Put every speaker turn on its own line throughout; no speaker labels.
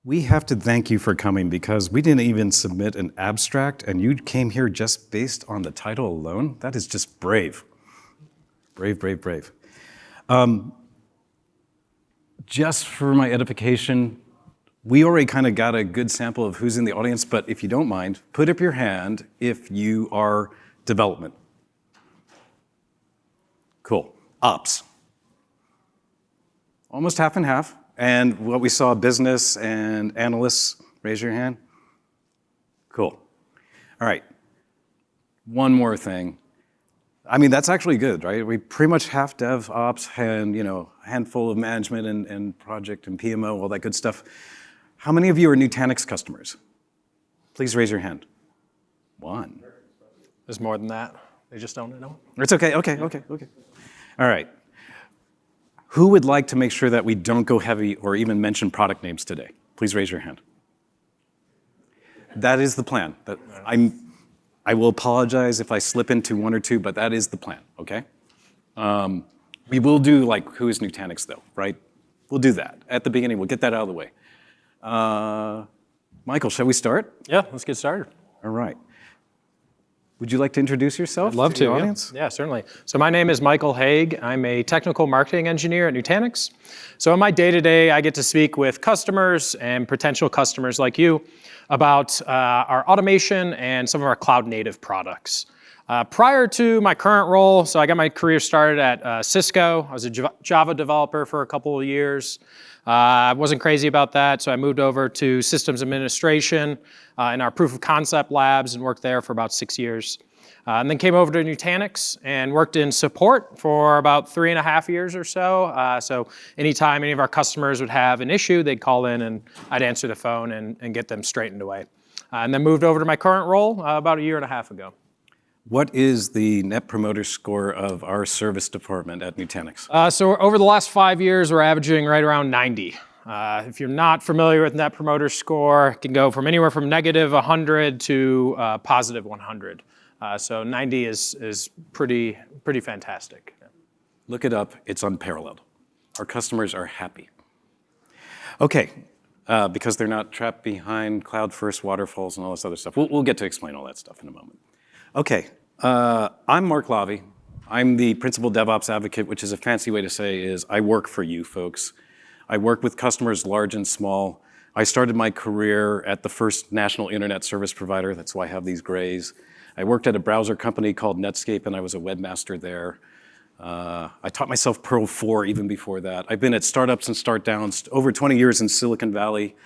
We have to thank you for coming because we didn't even submit an abstract and you came here just based on the title alone. That is just brave. Brave, brave, brave. Just for my edification, we already kind of got a good sample of who's in the audience, but if you don't mind, put up your hand if you are development. Cool. Ops. Almost half and half. And what we saw, business and analysts, raise your hand. Cool. All right. One more thing. I mean, that's actually good, right? We pretty much half DevOps and, a handful of management and project and PMO, all that good stuff. How many of you are Nutanix customers? Please raise your hand. One.
There's more than that. They just don't know.
It's okay, okay. All right. Who would like to make sure that we don't go heavy or even mention product names today? Please raise your hand. That is the plan. I will apologize if I slip into one or two, but that is the plan, okay? We will do who is Nutanix though, right? We'll do that. At the beginning, we'll get that out of the way. Michael, shall we start?
Yeah, let's get started.
All right. Would you like to introduce yourself?
I'd love to,
the audience?
Yeah, certainly. So my name is Michael Haig. I'm a technical marketing engineer at Nutanix. So in my day-to-day, I get to speak with customers and potential customers like you about our automation and some of our cloud-native products. Prior to my current role, so I got my career started at Cisco. I was a Java developer for a couple of years. I wasn't crazy about that, so I moved over to systems administration in our proof of concept labs and worked there for about 6 years. And then came over to Nutanix and worked in support for about 3.5 years or so. So anytime any of our customers would have an issue, they'd call in and I'd answer the phone and get them straightened away. And then moved over to my current role about 1.5 years ago.
What is the Net Promoter Score of our service department at Nutanix?
So over the last 5 years, we're averaging right around 90. If you're not familiar with Net Promoter Score, it can go from anywhere from negative 100 to positive 100. So 90 is pretty fantastic.
Look it up. It's unparalleled. Our customers are happy. Okay, because they're not trapped behind cloud-first waterfalls and all this other stuff. We'll get to explain all that stuff in a moment. Okay, I'm Mark Lavi. I'm the principal DevOps advocate, which is a fancy way to say is I work for you folks. I work with customers large and small. I started my career at the first national internet service provider. That's why I have these grays. I worked at a browser company called Netscape, and I was a webmaster there. I taught myself Perl 4 even before that. I've been at startups and start downs over 20 years in Silicon Valley.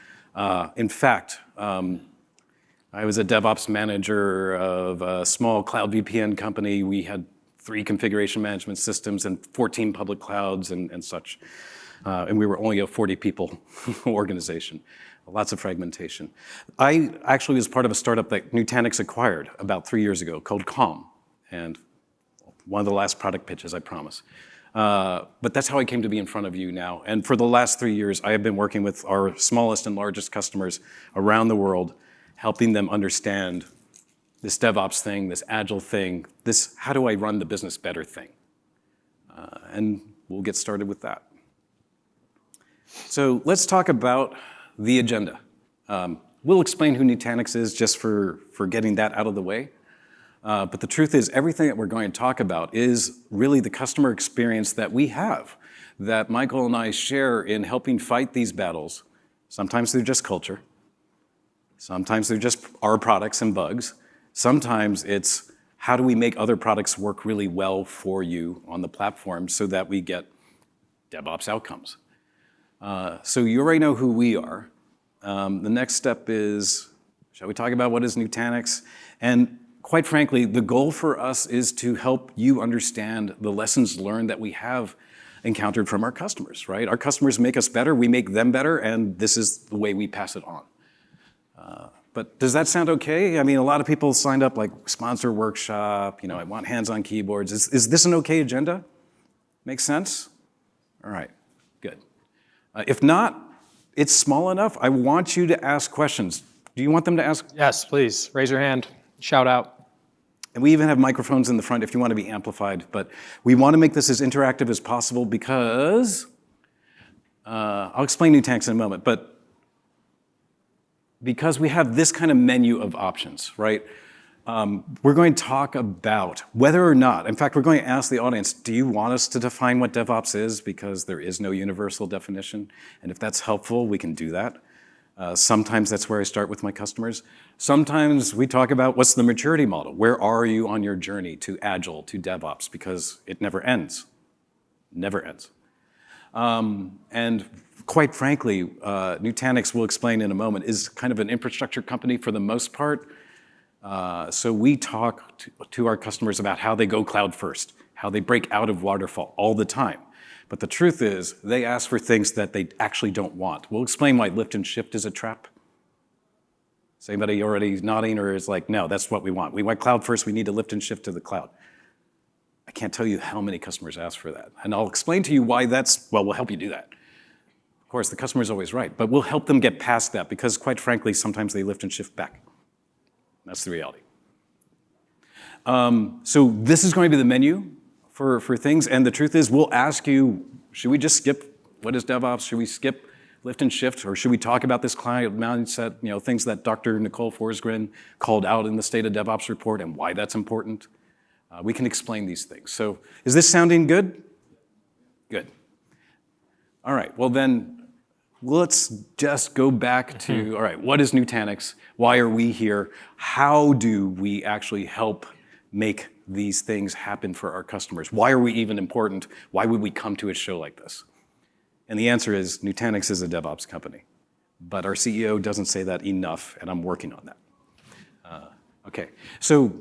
In fact, I was a DevOps manager of a small cloud VPN company. We had 3 configuration management systems and 14 public clouds and such. And we were only a 40 people organization. Lots of fragmentation. I actually was part of a startup that Nutanix acquired about 3 years ago called Calm. And one of the last product pitches, I promise. But that's how I came to be in front of you now. And for the last 3 years, I have been working with our smallest and largest customers around the world, helping them understand this DevOps thing, this agile thing, this how do I run the business better thing. And we'll get started with that. So let's talk about the agenda. We'll explain who Nutanix is just for getting that out of the way. But the truth is everything that we're going to talk about is really the customer experience that we have, that Michael and I share in helping fight these battles. Sometimes they're just culture. Sometimes they're just our products and bugs. Sometimes it's how do we make other products work really well for you on the platform so that we get DevOps outcomes. So you already know who we are. The next step is, shall we talk about what is Nutanix? And quite frankly, the goal for us is to help you understand the lessons learned that we have encountered from our customers, right? Our customers make us better, we make them better, and this is the way we pass it on. But does that sound okay? I mean, a lot of people signed up like sponsor workshop, I want hands-on keyboards. Is this an okay agenda? Make sense? All right, good. If not, it's small enough. I want you to ask questions. Do you want them to ask?
Yes, please. Raise your hand. Shout out.
And we even have microphones in the front if you want to be amplified. But we want to make this as interactive as possible because I'll explain Nutanix in a moment. But because we have this kind of menu of options, right? We're going to talk about whether or not, in fact, we're going to ask the audience, do you want us to define what DevOps is? Because there is no universal definition. And if that's helpful, we can do that. Sometimes that's where I start with my customers. Sometimes we talk about what's the maturity model? Where are you on your journey to Agile, to DevOps? Because it never ends. Never ends. And quite frankly, Nutanix, we'll explain in a moment, is kind of an infrastructure company for the most part. So we talk to our customers about how they go cloud first, how they break out of Waterfall all the time. But the truth is, they ask for things that they actually don't want. We'll explain why lift and shift is a trap. Is anybody already nodding or is like, no, that's what we want. We want cloud first, we need to lift and shift to the cloud. I can't tell you how many customers ask for that. And I'll explain to you why that's, well, we'll help you do that. Of course, the customer's always right, but we'll help them get past that because quite frankly, sometimes they lift and shift back. That's the reality. So this is going to be the menu for things, and the truth is we'll ask you, should we just skip what is DevOps? Should we skip lift and shift, or should we talk about this client mindset, things that Dr. Nicole Forsgren called out in the State of DevOps report and why that's important? We can explain these things. So is this sounding good? Good. All right, well then, let's just go back to, all right, what is Nutanix? Why are we here? How do we actually help make these things happen for our customers? Why are we even important? Why would we come to a show like this? And the answer is Nutanix is a DevOps company. But our CEO doesn't say that enough, and I'm working on that. Okay, so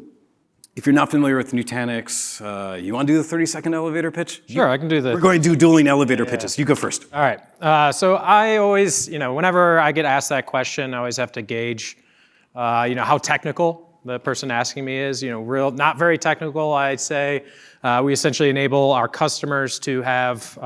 if you're not familiar with Nutanix, you want to do the 30-second elevator pitch?
Sure, I can do this.
We're going to do dueling elevator pitches. You go first.
All right. So I always, whenever I get asked that question, I always have to gauge, how technical the person asking me is. Not very technical, I'd say. We essentially enable our customers to have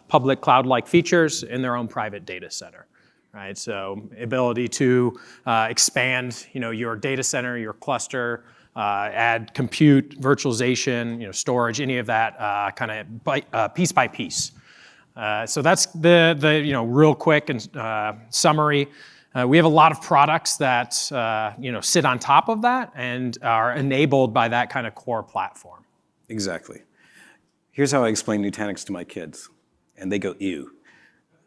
public cloud-like features in their own private data center. Right. So ability to expand, your data center, your cluster. Add compute, virtualization, storage, any of that kind of piece by piece. So that's the real quick and summary. We have a lot of products that sit on top of that and are enabled by that kind of core platform.
Exactly. Here's how I explain Nutanix to my kids, and they go ew.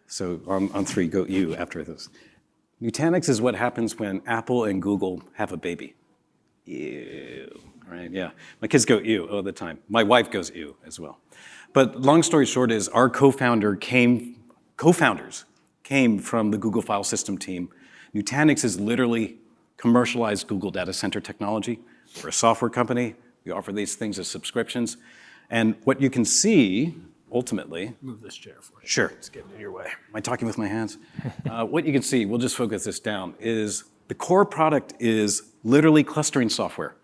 So on three, go ew after this. Nutanix is what happens when Apple and Google have a baby. Ew, right? Yeah. My kids go ew all the time. My wife goes ew as well. But long story short is our co-founders came from the Google File System team. Nutanix is literally commercialized Google data center technology. We're a software company. We offer these things as subscriptions. And what you can see, ultimately...
Move this chair for you.
Sure.
It's getting in your way.
Am I talking with my hands? What you can see, we'll just focus this down, is the core product is literally clustering software.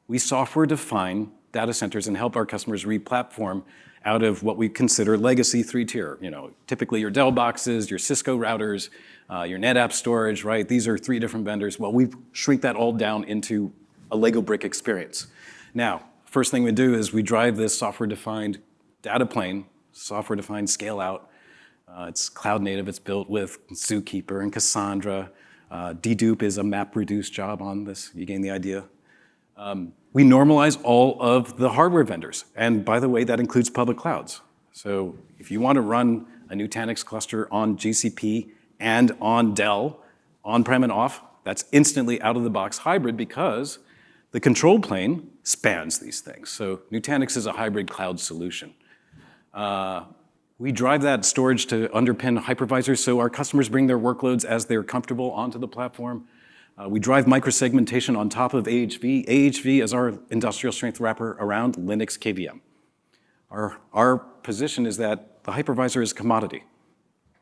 We software define data centers and help our customers re-platform out of what we consider legacy three-tier. Typically your Dell boxes, your Cisco routers, your NetApp storage, right? These are three different vendors. Well, we shrink that all down into a Lego brick experience. Now, first thing we do is we drive this software-defined data plane, software-defined scale-out. It's cloud native. It's built with Zookeeper and Cassandra. Dedupe is a map-reduced job on this. You gain the idea. We normalize all of the hardware vendors. And by the way, that includes public clouds. So if you want to run a Nutanix cluster on GCP and on Dell, on-prem and off, that's instantly out-of-the-box hybrid because the control plane spans these things. So Nutanix is a hybrid cloud solution. We drive that storage to underpin hypervisors so our customers bring their workloads as they're comfortable onto the platform. We drive microsegmentation on top of AHV. AHV is our industrial strength wrapper around Linux KVM. Our position is that the hypervisor is a commodity.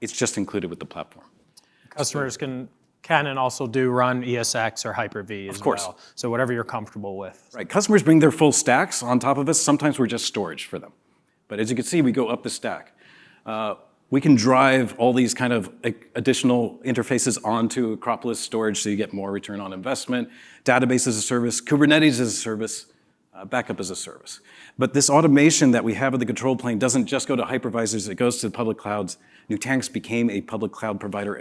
It's just included with the platform.
Customers can and also do run ESX or Hyper-V as well. So whatever you're comfortable with.
Right, customers bring their full stacks on top of us. Sometimes we're just storage for them. But as you can see, we go up the stack. We can drive all these kind of additional interfaces onto Acropolis storage so you get more return on investment, database as a service, Kubernetes as a service, backup as a service. But this automation that we have of the control plane doesn't just go to hypervisors, it goes to the public clouds. Nutanix became a public cloud provider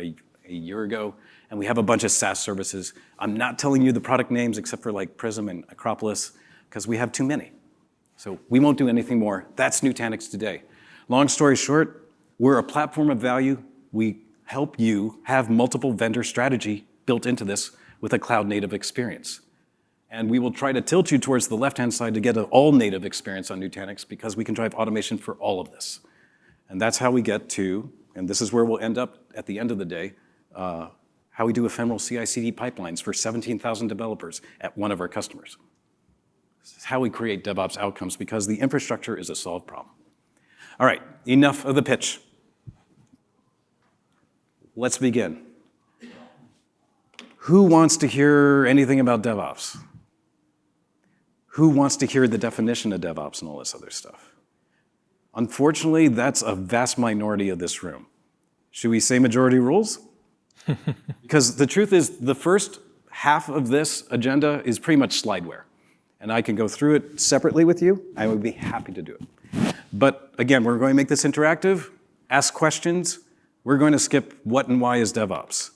a year ago, and we have a bunch of SaaS services. I'm not telling you the product names except for like Prism and Acropolis, because we have too many. So we won't do anything more. That's Nutanix today. Long story short, we're a platform of value. We help you have multiple vendor strategy built into this with a cloud-native experience. And we will try to tilt you towards the left-hand side to get an all-native experience on Nutanix because we can drive automation for all of this. And that's how we get to, and this is where we'll end up at the end of the day, how we do ephemeral CI/CD pipelines for 17,000 developers at one of our customers. This is how we create DevOps outcomes because the infrastructure is a solved problem. All right, enough of the pitch. Let's begin. Who wants to hear anything about DevOps? Who wants to hear the definition of DevOps and all this other stuff? Unfortunately, that's a vast minority of this room. Should we say majority rules? Because the truth is, the first half of this agenda is pretty much slideware. And I can go through it separately with you. I would be happy to do it. But again, we're going to make this interactive, ask questions. We're going to skip what and why is DevOps.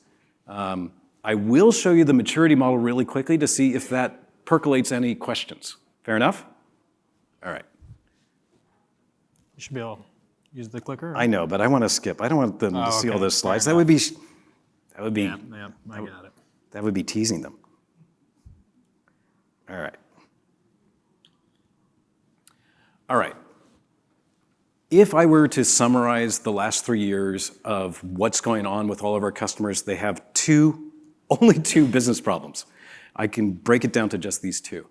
I will show you the maturity model really quickly to see if that percolates any questions. Fair enough? All right.
You should be able to use the clicker.
I know, but I want to skip. I don't want them to see all those slides.
Fair
That would be,
Yeah, I got it.
that would be teasing them. All right. All right. If I were to summarize the last 3 years of what's going on with all of our customers, they have only two business problems. I can break it down to just these two.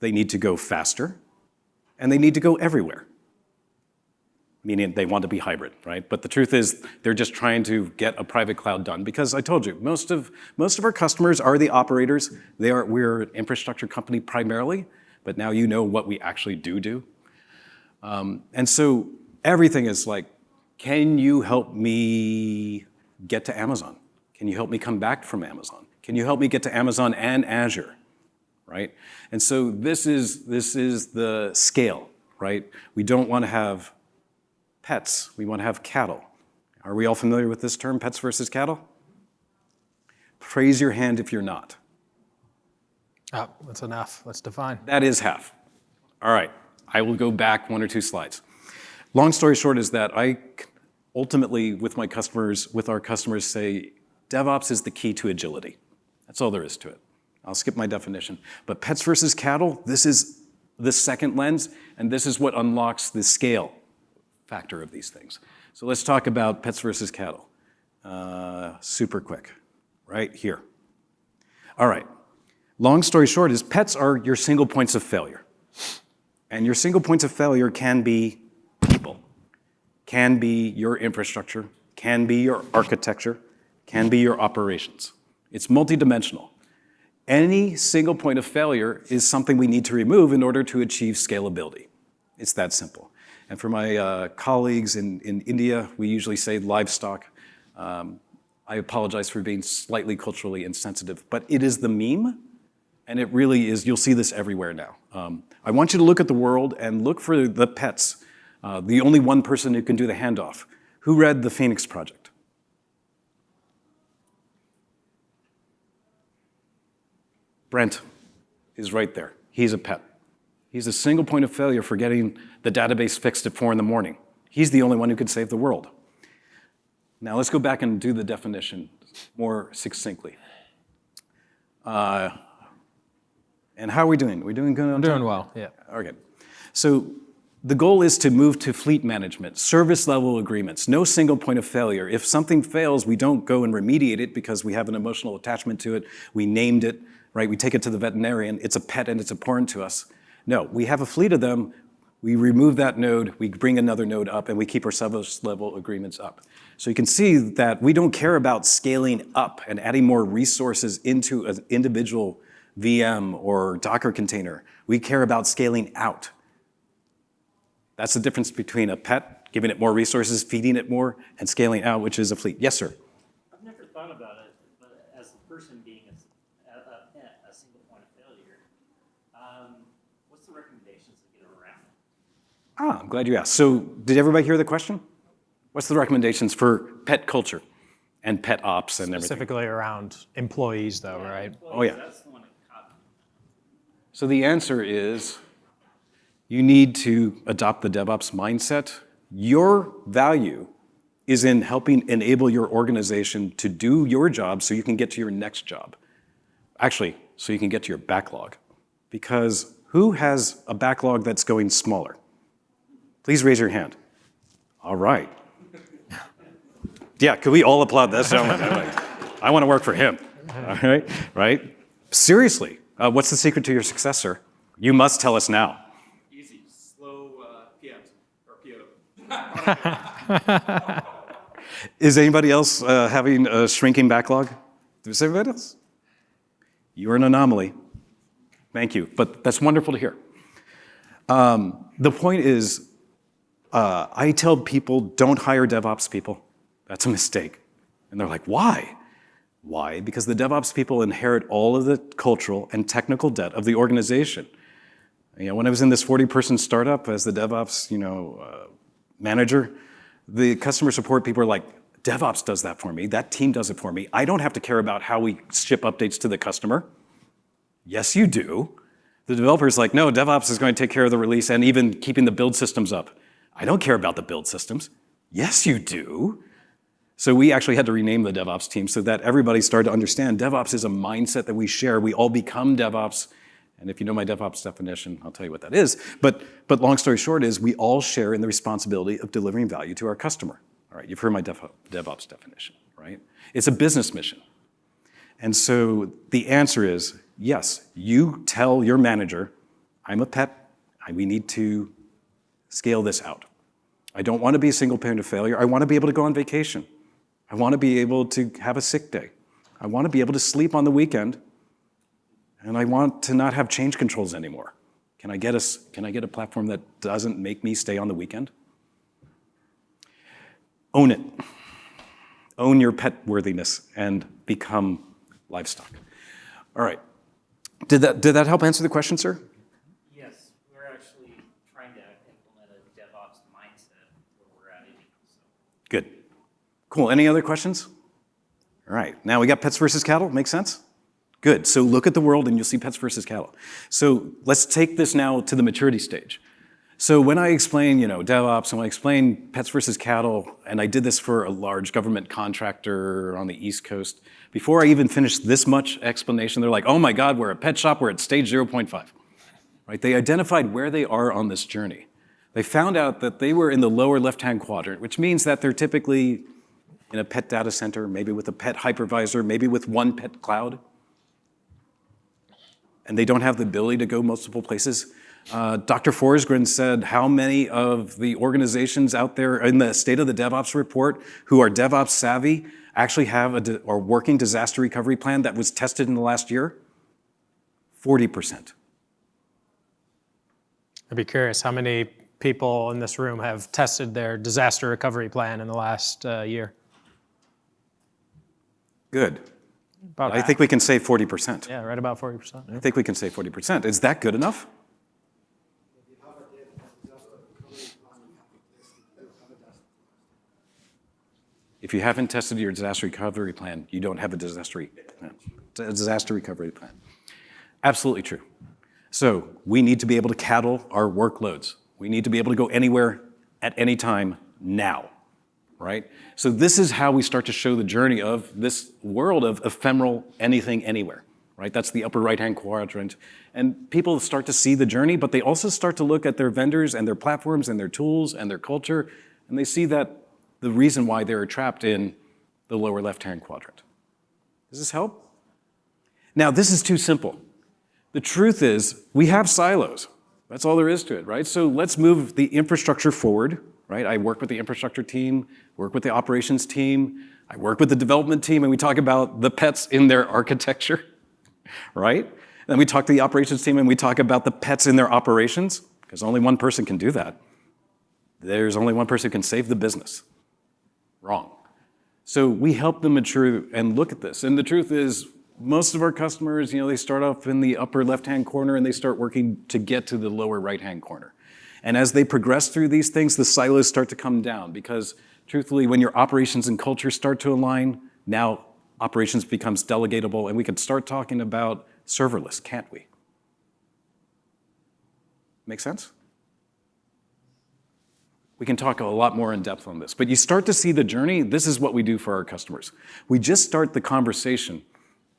They need to go faster, and they need to go everywhere. Meaning they want to be hybrid, right? But the truth is, they're just trying to get a private cloud done because I told you, most of our customers are the operators. We're an infrastructure company primarily, but now you know what we actually do. And so everything is like, can you help me get to Amazon? Can you help me come back from Amazon? Can you help me get to Amazon and Azure, right? And so this is the scale, right? We don't want to have pets. We want to have cattle. Are we all familiar with this term, pets versus cattle? Raise your hand if you're not.
Oh, that's enough. Let's define.
That is half. All right. I will go back 1 or 2 slides. Long story short is that I ultimately, with our customers, say DevOps is the key to agility. That's all there is to it. I'll skip my definition. But pets versus cattle, this is the second lens, and this is what unlocks the scale factor of these things. So let's talk about pets versus cattle. Super quick, right here. All right. Long story short is pets are your single points of failure. And your single points of failure can be people, can be your infrastructure, can be your architecture, can be your operations. It's multidimensional. Any single point of failure is something we need to remove in order to achieve scalability. It's that simple. And for my colleagues in India, we usually say livestock. I apologize for being slightly culturally insensitive, but it is the meme, and it really is. You'll see this everywhere now. I want you to look at the world and look for the pets. The only one person who can do the handoff. Who read the Phoenix Project? Brent is right there. He's a pet. He's a single point of failure for getting the database fixed at 4 in. He's the only one who could save the world. Now let's go back and do the definition more succinctly. And how are we doing? Are we doing good on time?
Doing well, yeah.
Okay. So the goal is to move to fleet management, service level agreements, no single point of failure. If something fails, we don't go and remediate it because we have an emotional attachment to it. We named it, right? We take it to the veterinarian. It's a pet and it's important to us. No, we have a fleet of them. We remove that node, we bring another node up, and we keep our service level agreements up. So you can see that we don't care about scaling up and adding more resources into an individual VM or Docker container. We care about scaling out. That's the difference between a pet, giving it more resources, feeding it more, and scaling out, which is a fleet. Yes, sir?
I've never thought about it, but as a person being a single point of failure, what's the recommendations to get around?
I'm glad you asked. So did everybody hear the question? What's the recommendations for pet culture and pet ops and everything.
Specifically around employees, though, right?
Oh, yeah.
That's the one that caught me.
So the answer is you need to adopt the DevOps mindset. Your value is in helping enable your organization to do your job so you can get to your next job. Actually, so you can get to your backlog. Because who has a backlog that's going smaller? Please raise your hand. All right. Yeah, could we all applaud this gentleman? I want to work for him. All right, right? Seriously, what's the secret to your success, sir? You must tell us now.
Easy, slow PMs or PO.
Is anybody else having a shrinking backlog? Is everybody else? You're an anomaly. Thank you, but that's wonderful to hear. The point is, I tell people, don't hire DevOps people. That's a mistake. And they're like, why? Why? Because the DevOps people inherit all of the cultural and technical debt of the organization. You know, when I was in this 40-person startup as the DevOps, manager, the customer support people were like, DevOps does that for me. That team does it for me. I don't have to care about how we ship updates to the customer. Yes, you do. The developer's like, no, DevOps is going to take care of the release and even keeping the build systems up. I don't care about the build systems. Yes, you do. So we actually had to rename the DevOps team so that everybody started to understand DevOps is a mindset that we share. We all become DevOps. And if you know my DevOps definition, I'll tell you what that is. But long story short is we all share in the responsibility of delivering value to our customer. All right, you've heard my DevOps definition, right? It's a business mission. And so the answer is, yes, you tell your manager, I'm a pet, we need to scale this out. I don't want to be a single point of failure. I want to be able to go on vacation. I want to be able to have a sick day. I want to be able to sleep on the weekend. And I want to not have change controls anymore. Can I get a platform that doesn't make me stay on the weekend? Own it. Own your pet worthiness and become Livestock. All right. Did that help answer the question, sir?
Yes, we're actually trying to implement a DevOps mindset where we're at it. So.
Good. Cool. Any other questions? All right. Now we got pets versus cattle. Make sense? Good. So look at the world and you'll see pets versus cattle. So let's take this now to the maturity stage. So when I explain, DevOps, and when I explain pets versus cattle, and I did this for a large government contractor on the East Coast, before I even finished this much explanation, they're like, oh my God, we're a pet shop, we're at stage 0.5. Right? They identified where they are on this journey. They found out that they were in the lower left-hand quadrant, which means that they're typically in a pet data center, maybe with a pet hypervisor, maybe with one pet cloud. And they don't have the ability to go multiple places. Dr. Forsgren said how many of the organizations out there in the State of the DevOps report who are DevOps savvy actually have a working disaster recovery plan that was tested in the last year? 40%.
I'd be curious, how many people in this room have tested their disaster recovery plan in the last year?
Good.
About
I
half.
think we can say 40%.
Yeah, right about 40%.
I think we can say 40%. Is that good enough? If you haven't tested your disaster recovery plan, you don't have a disaster recovery plan. Absolutely true. So we need to be able to cattle our workloads. We need to be able to go anywhere at any time now, right? So this is how we start to show the journey of this world of ephemeral anything, anywhere, right? That's the upper right-hand quadrant. And people start to see the journey, but they also start to look at their vendors and their platforms and their tools and their culture, and they see that the reason why they're trapped in the lower left-hand quadrant. Does this help? Now, this is too simple. The truth is, we have silos. That's all there is to it, right? So let's move the infrastructure forward, right? I work with the infrastructure team, work with the operations team, I work with the development team, and we talk about the pets in their architecture, right? Then we talk to the operations team and we talk about the pets in their operations, because only one person can do that. There's only one person who can save the business. Wrong. So we help them mature and look at this. And the truth is, most of our customers, they start off in the upper left-hand corner and they start working to get to the lower right-hand corner. And as they progress through these things, the silos start to come down because truthfully, when your operations and culture start to align, Now operations becomes delegatable, and we can start talking about serverless, can't we? Make sense? We can talk a lot more in depth on this, but you start to see the journey. This is what we do for our customers. We just start the conversation.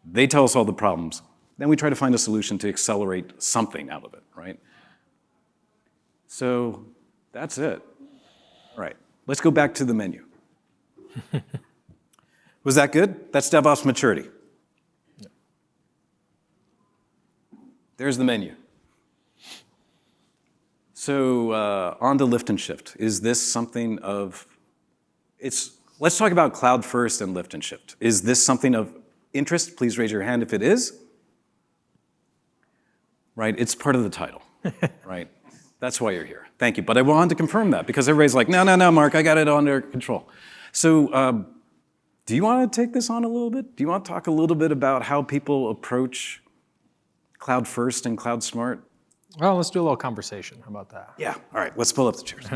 They tell us all the problems. Then we try to find a solution to accelerate something out of it, right? So that's it. All right, let's go back to the menu. Was that good? That's DevOps maturity. There's the menu. So on to lift and shift. Is this something of, let's talk about cloud first and lift and shift. Is this something of interest? Please raise your hand if it is. Right, it's part of the title, right? That's why you're here. Thank you. But I wanted to confirm that because everybody's like, no, Mark, I got it under control. So do you want to take this on a little bit? Do you want to talk a little bit about how people approach cloud first and cloud smart?
Well, let's do a little conversation. How about that?
Yeah, all right, let's pull up the chairs.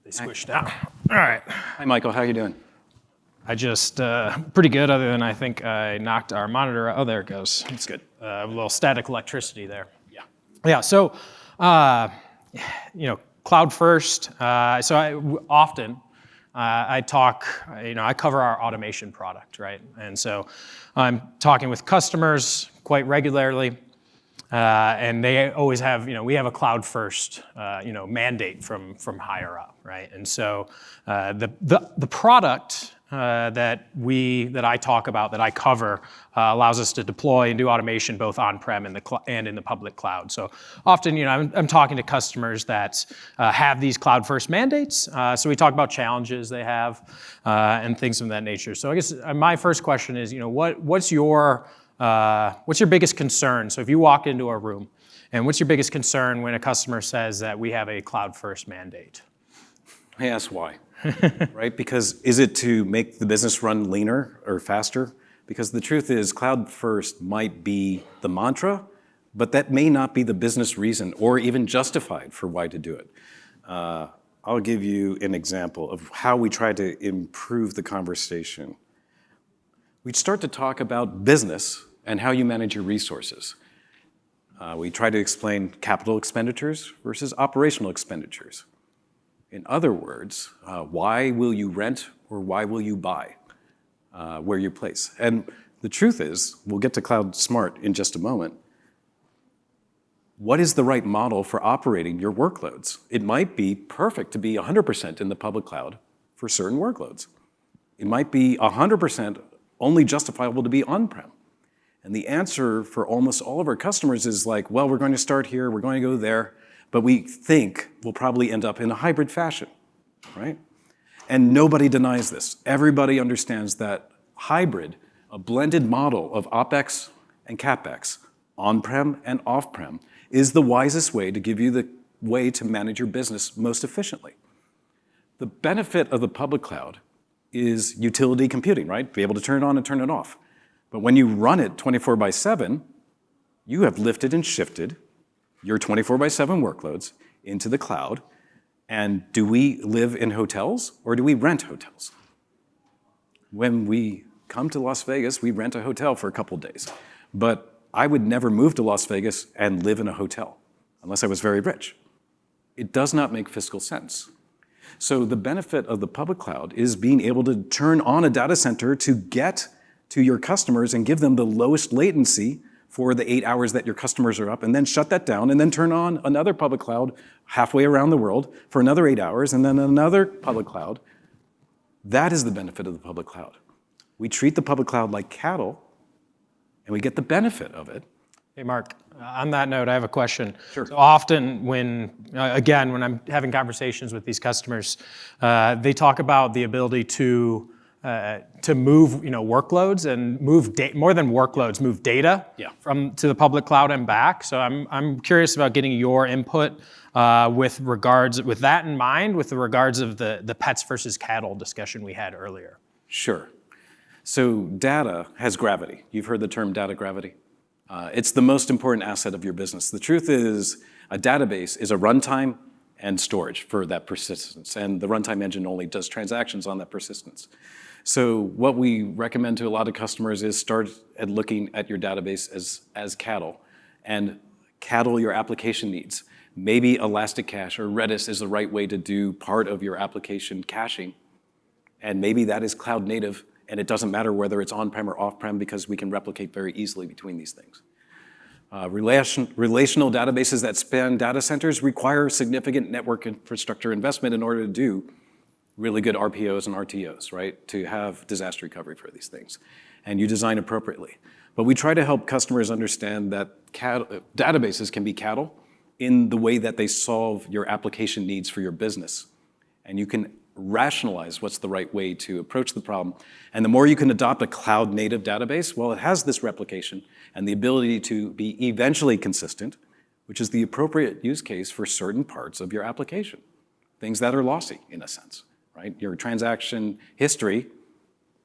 They squish down. All right.
Hi, Michael, how you doing?
I just, pretty good, other than I think I knocked our monitor out. Oh, there it goes.
That's good.
A little static electricity there.
Yeah.
Yeah, so, cloud first. Often, I talk, I cover our automation product, right? And so I'm talking with customers quite regularly, and they always have, we have a cloud first, mandate from higher up, right? And so the product that I talk about, that I cover, allows us to deploy and do automation both on-prem and in the public cloud. So often, I'm talking to customers that have these cloud-first mandates. So we talk about challenges they have and things of that nature. So I guess my first question is, what's your biggest concern? So if you walk into a room, and what's your biggest concern when a customer says that we have a cloud-first mandate?
I ask why. Right? Because is it to make the business run leaner or faster? Because the truth is, cloud first might be the mantra, but that may not be the business reason or even justified for why to do it. I'll give you an example of how we try to improve the conversation. We start to talk about business and how you manage your resources. We try to explain capital expenditures versus operational expenditures. In other words, why will you rent or why will you buy where you place? And the truth is, we'll get to Cloud Smart in just a moment. What is the right model for operating your workloads? It might be perfect to be 100% in the public cloud for certain workloads. It might be 100% only justifiable to be on-prem. And the answer for almost all of our customers is like, well, we're going to start here, we're going to go there, but we think we'll probably end up in a hybrid fashion, right? And nobody denies this. Everybody understands that hybrid, a blended model of OpEx and CapEx, on-prem and off-prem, is the wisest way to give you the way to manage your business most efficiently. The benefit of the public cloud is utility computing, right? Be able to turn it on and turn it off. But when you run it 24/7, you have lifted and shifted your 24/7 workloads into the cloud. And do we live in hotels or do we rent hotels? When we come to Las Vegas, we rent a hotel for a couple days. But I would never move to Las Vegas and live in a hotel unless I was very rich. It does not make fiscal sense. So the benefit of the public cloud is being able to turn on a data center to get to your customers and give them the lowest latency for the 8 hours that your customers are up, and then shut that down, and then turn on another public cloud halfway around the world for another 8 hours, and then another public cloud. That is the benefit of the public cloud. We treat the public cloud like cattle, and we get the benefit of it.
Hey, Mark, on that note, I have a question.
Sure.
So often when I'm having conversations with these customers, they talk about the ability to move, workloads and more than workloads, move data to the public cloud and back. So I'm curious about getting your input with that in mind, with the regards of the pets versus cattle discussion we had earlier.
Sure. So data has gravity. You've heard the term data gravity. It's the most important asset of your business. The truth is, a database is a runtime and storage for that persistence. And the runtime engine only does transactions on that persistence. So what we recommend to a lot of customers is start at looking at your database as cattle and cattle your application needs. Maybe Elasticache or Redis is the right way to do part of your application caching. And maybe that is cloud native, and it doesn't matter whether it's on-prem or off-prem because we can replicate very easily between these things. Relational databases that span data centers require significant network infrastructure investment in order to do really good RPOs and RTOs, right? To have disaster recovery for these things. And you design appropriately. But we try to help customers understand that databases can be cattle in the way that they solve your application needs for your business. And you can rationalize what's the right way to approach the problem. And the more you can adopt a cloud-native database, well, it has this replication and the ability to be eventually consistent, which is the appropriate use case for certain parts of your application. Things that are lossy, in a sense, right? Your transaction history,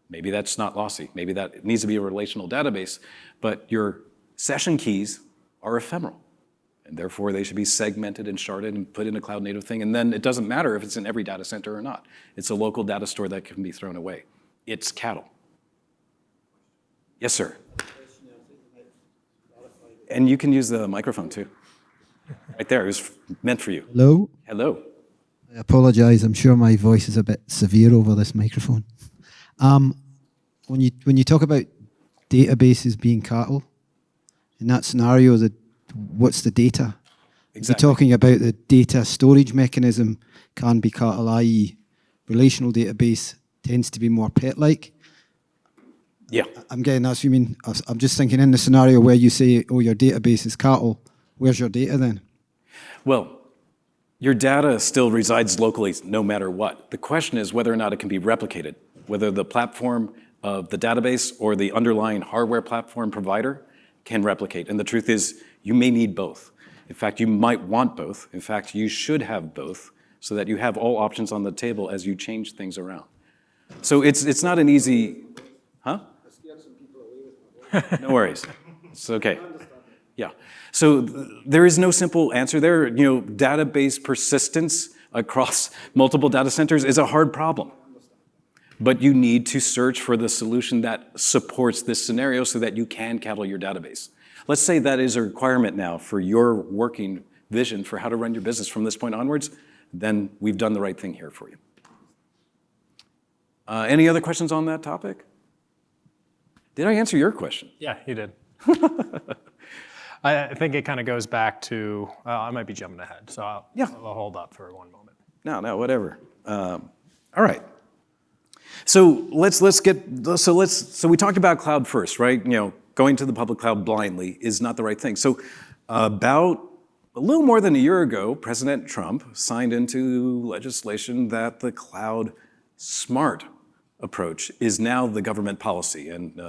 maybe that's not lossy. Maybe that needs to be a relational database, but your session keys are ephemeral. And therefore, they should be segmented and sharded and put in a cloud-native thing. And then it doesn't matter if it's in every data center or not. It's a local data store that can be thrown away. It's cattle. Yes, sir. And you can use the microphone, too. Right there. It was meant for you.
Hello?
Hello.
I apologize. I'm sure my voice is a bit severe over this microphone. When you talk about databases being cattle, in that scenario, what's the data?
Exactly.
You're talking about the data storage mechanism can be cattle, i.e. relational database tends to be more pet-like.
Yeah.
I'm getting that's what you mean. I'm just thinking in the scenario where you say, oh, your database is cattle, where's your data then?
Well, your data still resides locally no matter what. The question is whether or not it can be replicated, whether the platform of the database or the underlying hardware platform provider can replicate. And the truth is, you may need both. In fact, you might want both. In fact, you should have both so that you have all options on the table as you change things around. So it's not an easy, huh? No worries. It's okay. Yeah. So there is no simple answer there. You know, database persistence across multiple data centers is a hard problem. But you need to search for the solution that supports this scenario so that you can cattle your database. Let's say that is a requirement now for your working vision for how to run your business from this point onwards, then we've done the right thing here for you. Any other questions on that topic? Did I answer your question?
Yeah, you did. I think it kind of goes back to, I might be jumping ahead, so I'll hold up for one moment.
No, whatever. All right. So so we talked about cloud first, right? You know, going to the public cloud blindly is not the right thing. So about a little more than a year ago, President Trump signed into legislation that the cloud smart approach is now the government policy. And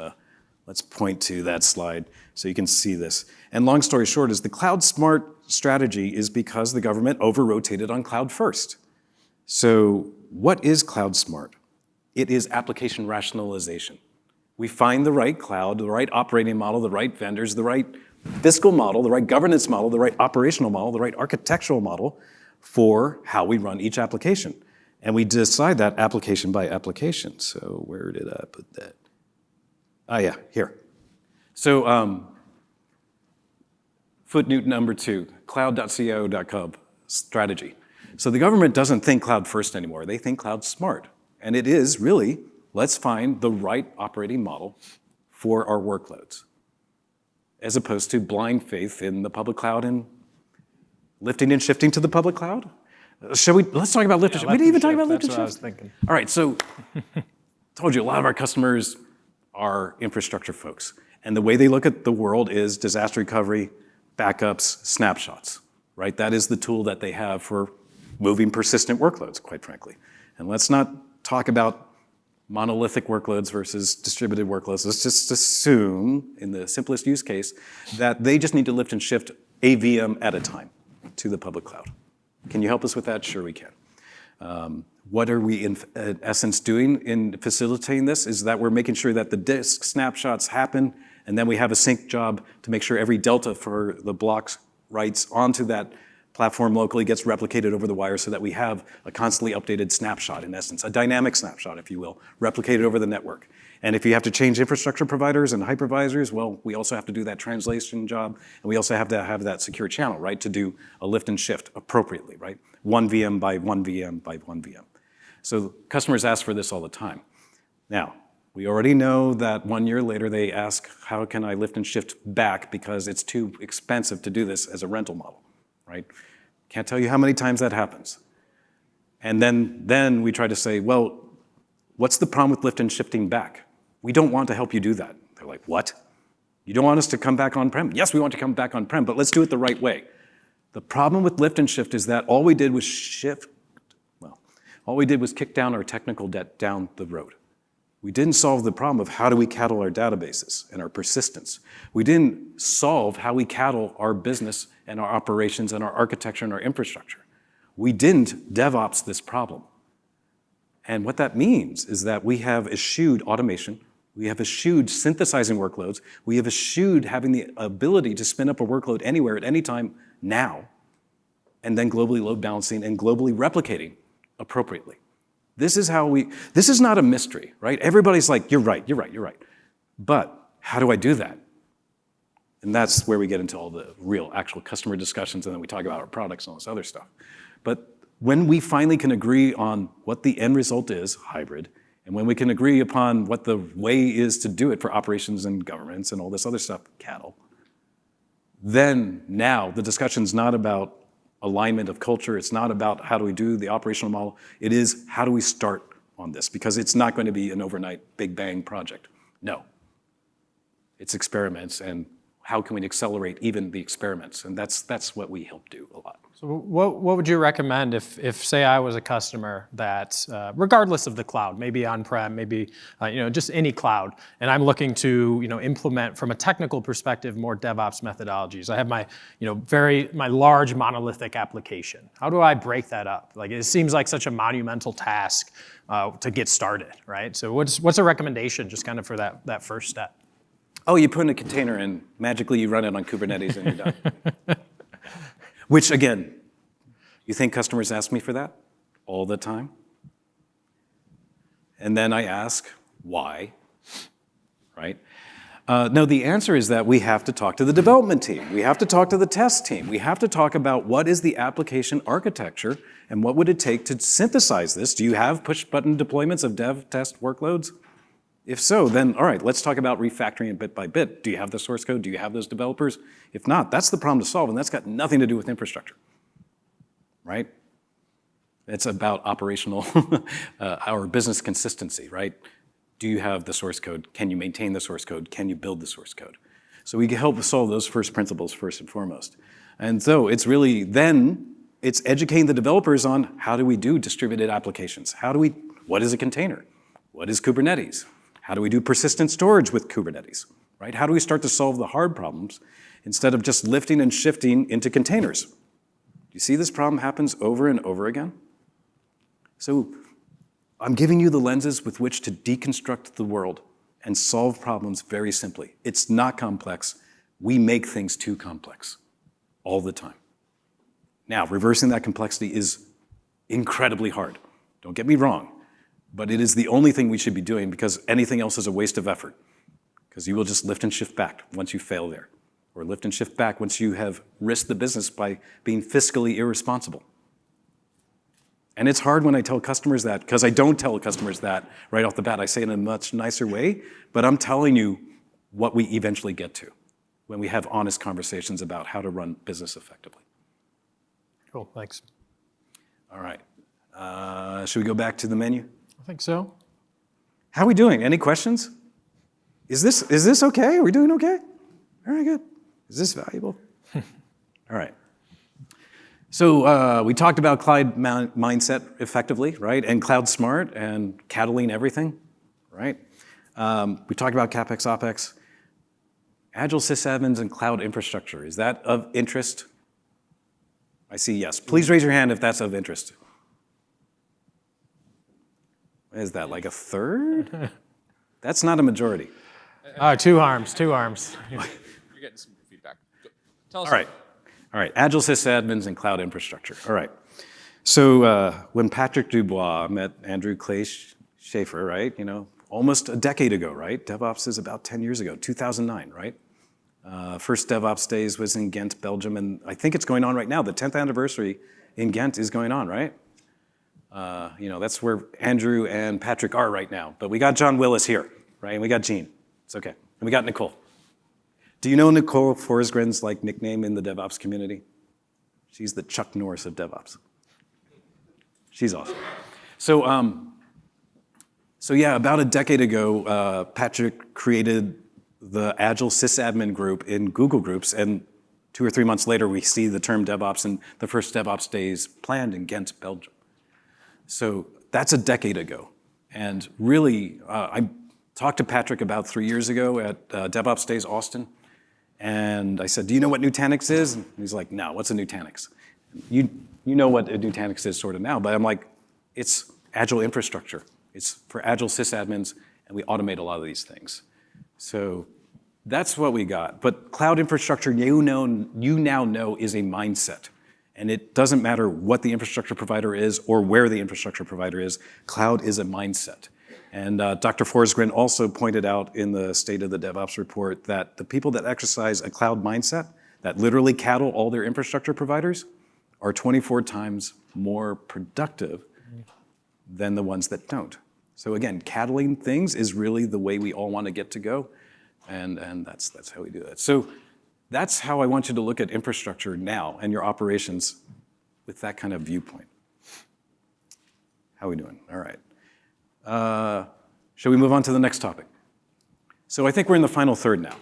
let's point to that slide so you can see this. And long story short is the cloud smart strategy is because the government over-rotated on cloud first. So what is cloud smart? It is application rationalization. We find the right cloud, the right operating model, the right vendors, the right fiscal model, the right governance model, the right operational model, the right architectural model for how we run each application. And we decide that application by application. So where did I put that? Yeah, here. So footnote number 2, cloud.cio.gov strategy. So the government doesn't think cloud first anymore. They think cloud smart. And it is really, let's find the right operating model for our workloads, as opposed to blind faith in the public cloud and lifting and shifting to the public cloud. Let's talk about lift and shift. We didn't even talk about lift and shift.
That's what I was thinking.
All right, so told you a lot of our customers are infrastructure folks. And the way they look at the world is disaster recovery, backups, snapshots, right? That is the tool that they have for moving persistent workloads, quite frankly. And let's not talk about monolithic workloads versus distributed workloads. Let's just assume, in the simplest use case, that they just need to lift and shift a VM at a time to the public cloud. Can you help us with that? Sure we can. What are we in essence doing in facilitating this is that we're making sure that the disk snapshots happen, and then we have a sync job to make sure every delta for the blocks writes onto that Platform locally gets replicated over the wire so that we have a constantly updated snapshot, in essence, a dynamic snapshot, if you will, replicated over the network. And if you have to change infrastructure providers and hypervisors, well, we also have to do that translation job, and we also have to have that secure channel, right, to do a lift and shift appropriately, right? One VM by one VM by one VM. So customers ask for this all the time. Now, we already know that 1 year later they ask, how can I lift and shift back because it's too expensive to do this as a rental model, right? Can't tell you how many times that happens. And then we try to say, well, what's the problem with lift and shifting back? We don't want to help you do that. They're like, what? You don't want us to come back on-prem? Yes, we want to come back on-prem, but let's do it the right way. The problem with lift and shift is that all we did was kick down our technical debt down the road. We didn't solve the problem of how do we cattle our databases and our persistence. We didn't solve how we cattle our business and our operations and our architecture and our infrastructure. We didn't DevOps this problem. And what that means is that we have eschewed automation, we have eschewed synthesizing workloads, we have eschewed having the ability to spin up a workload anywhere at any time now, and then globally load balancing and globally replicating appropriately. This is not a mystery, right? Everybody's like, you're right. But how do I do that? And that's where we get into all the real actual customer discussions, and then we talk about our products and all this other stuff. But when we finally can agree on what the end result is, hybrid, and when we can agree upon what the way is to do it for operations and governments and all this other stuff, cattle, then now the discussion's not about alignment of culture, it's not about how do we do the operational model, it is how do we start on this, because it's not going to be an overnight big bang project. No. It's experiments, and how can we accelerate even the experiments? And that's what we help do a lot.
So what would you recommend if say I was a customer that, regardless of the cloud, maybe on-prem, maybe just any cloud, and I'm looking to implement from a technical perspective more DevOps methodologies. I have my my large monolithic application. How do I break that up? Like, it seems like such a monumental task to get started, right? So what's a recommendation just kind of for that first step?
Oh, you put in a container and magically you run it on Kubernetes and you're done. Which, again, you think customers ask me for that all the time? And then I ask, why? Right? No, the answer is that we have to talk to the development team. We have to talk to the test team. We have to talk about what is the application architecture and what would it take to synthesize this. Do you have push-button deployments of dev test workloads? If so, then all right, let's talk about refactoring it bit by bit. Do you have the source code? Do you have those developers? If not, that's the problem to solve, and that's got nothing to do with infrastructure, right? It's about operational, our business consistency, right? Do you have the source code? Can you maintain the source code? Can you build the source code? So we can help solve those first principles first and foremost. And so it's really then, it's educating the developers on how do we do distributed applications? What is a container? What is Kubernetes? How do we do persistent storage with Kubernetes, right? How do we start to solve the hard problems instead of just lifting and shifting into containers? Do you see this problem happens over and over again? So I'm giving you the lenses with which to deconstruct the world and solve problems very simply. It's not complex. We make things too complex all the time. Now, reversing that complexity is incredibly hard. Don't get me wrong. But it is the only thing we should be doing, because anything else is a waste of effort. Because you will just lift and shift back once you fail there. Or lift and shift back once you have risked the business by being fiscally irresponsible. And it's hard when I tell customers that, because I don't tell customers that right off the bat. I say it in a much nicer way, but I'm telling you what we eventually get to when we have honest conversations about how to run business effectively.
Cool, thanks.
All right. Should we go back to the menu?
I think so.
How are we doing? Any questions? Is this okay? Are we doing okay? Very good. Is this valuable? All right. So we talked about cloud mindset effectively, right? And cloud smart and cattling everything, right? We talked about CapEx, OpEx. Agile sysadmins and cloud infrastructure. Is that of interest? I see yes. Please raise your hand if that's of interest. Is that like a third? That's not a majority.
Two arms.
You're getting some feedback. Tell us.
All right. All right, Agile sysadmins and cloud infrastructure. All right. So when Patrick Dubois met Andrew Clay Schaefer, right, almost a decade ago, right? DevOps is about 10 years ago, 2009, right? First DevOps Days was in Ghent, Belgium, and I think it's going on right now. The 10th anniversary in Ghent is going on, right? That's where Andrew and Patrick are right now. But we got John Willis here, right? And we got Gene. It's okay. And we got Nicole. Do you know Nicole Forsgren's nickname in the DevOps community? She's the Chuck Norris of DevOps. She's awesome. So yeah, about a decade ago, Patrick created the Agile sysadmin group in Google Groups, and 2 or 3 months later, we see the term DevOps and the first DevOps Days planned in Ghent, Belgium. So that's a decade ago. And really, I talked to Patrick about 3 years ago at DevOps Days Austin, and I said, do you know what Nutanix is? And he's like, no, what's a Nutanix? You know what a Nutanix is sort of now, but I'm like, it's Agile infrastructure. It's for Agile sysadmins, and we automate a lot of these things. So that's what we got. But cloud infrastructure, you now know, is a mindset. And it doesn't matter what the infrastructure provider is or where the infrastructure provider is. Cloud is a mindset. And Dr. Forsgren also pointed out in the State of the DevOps report that the people that exercise a cloud mindset, that literally cattle all their infrastructure providers, are 24 times more productive than the ones that don't. So again, cattling things is really the way we all want to get to go, and that's how we do that. So that's how I want you to look at infrastructure now and your operations with that kind of viewpoint. How are we doing? All right. Shall we move on to the next topic? So I think we're in the final third now.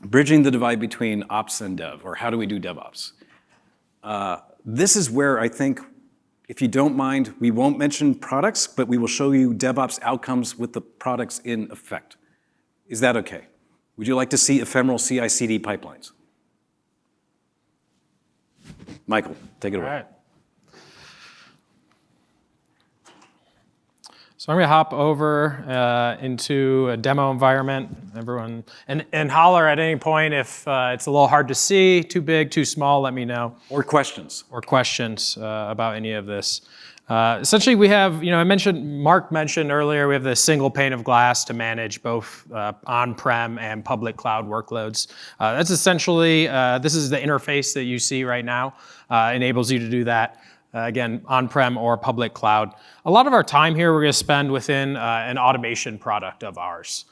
Bridging the divide between ops and dev, or how do we do DevOps? This is where I think, if you don't mind, we won't mention products, but we will show you DevOps outcomes with the products in effect. Is that okay? Would you like to see ephemeral CI/CD pipelines? Michael, take it away.
All right. So I'm going to hop over into a demo environment. Everyone, and holler at any point if it's a little hard to see, too big, too small, let me know.
Or questions.
Or questions about any of this. Essentially, we have, Mark mentioned earlier, we have the single pane of glass to manage both on-prem and public cloud workloads. That's essentially, this is the interface that you see right now, enables you to do that. Again, on-prem or public cloud. A lot of our time here we're going to spend within an automation product of ours.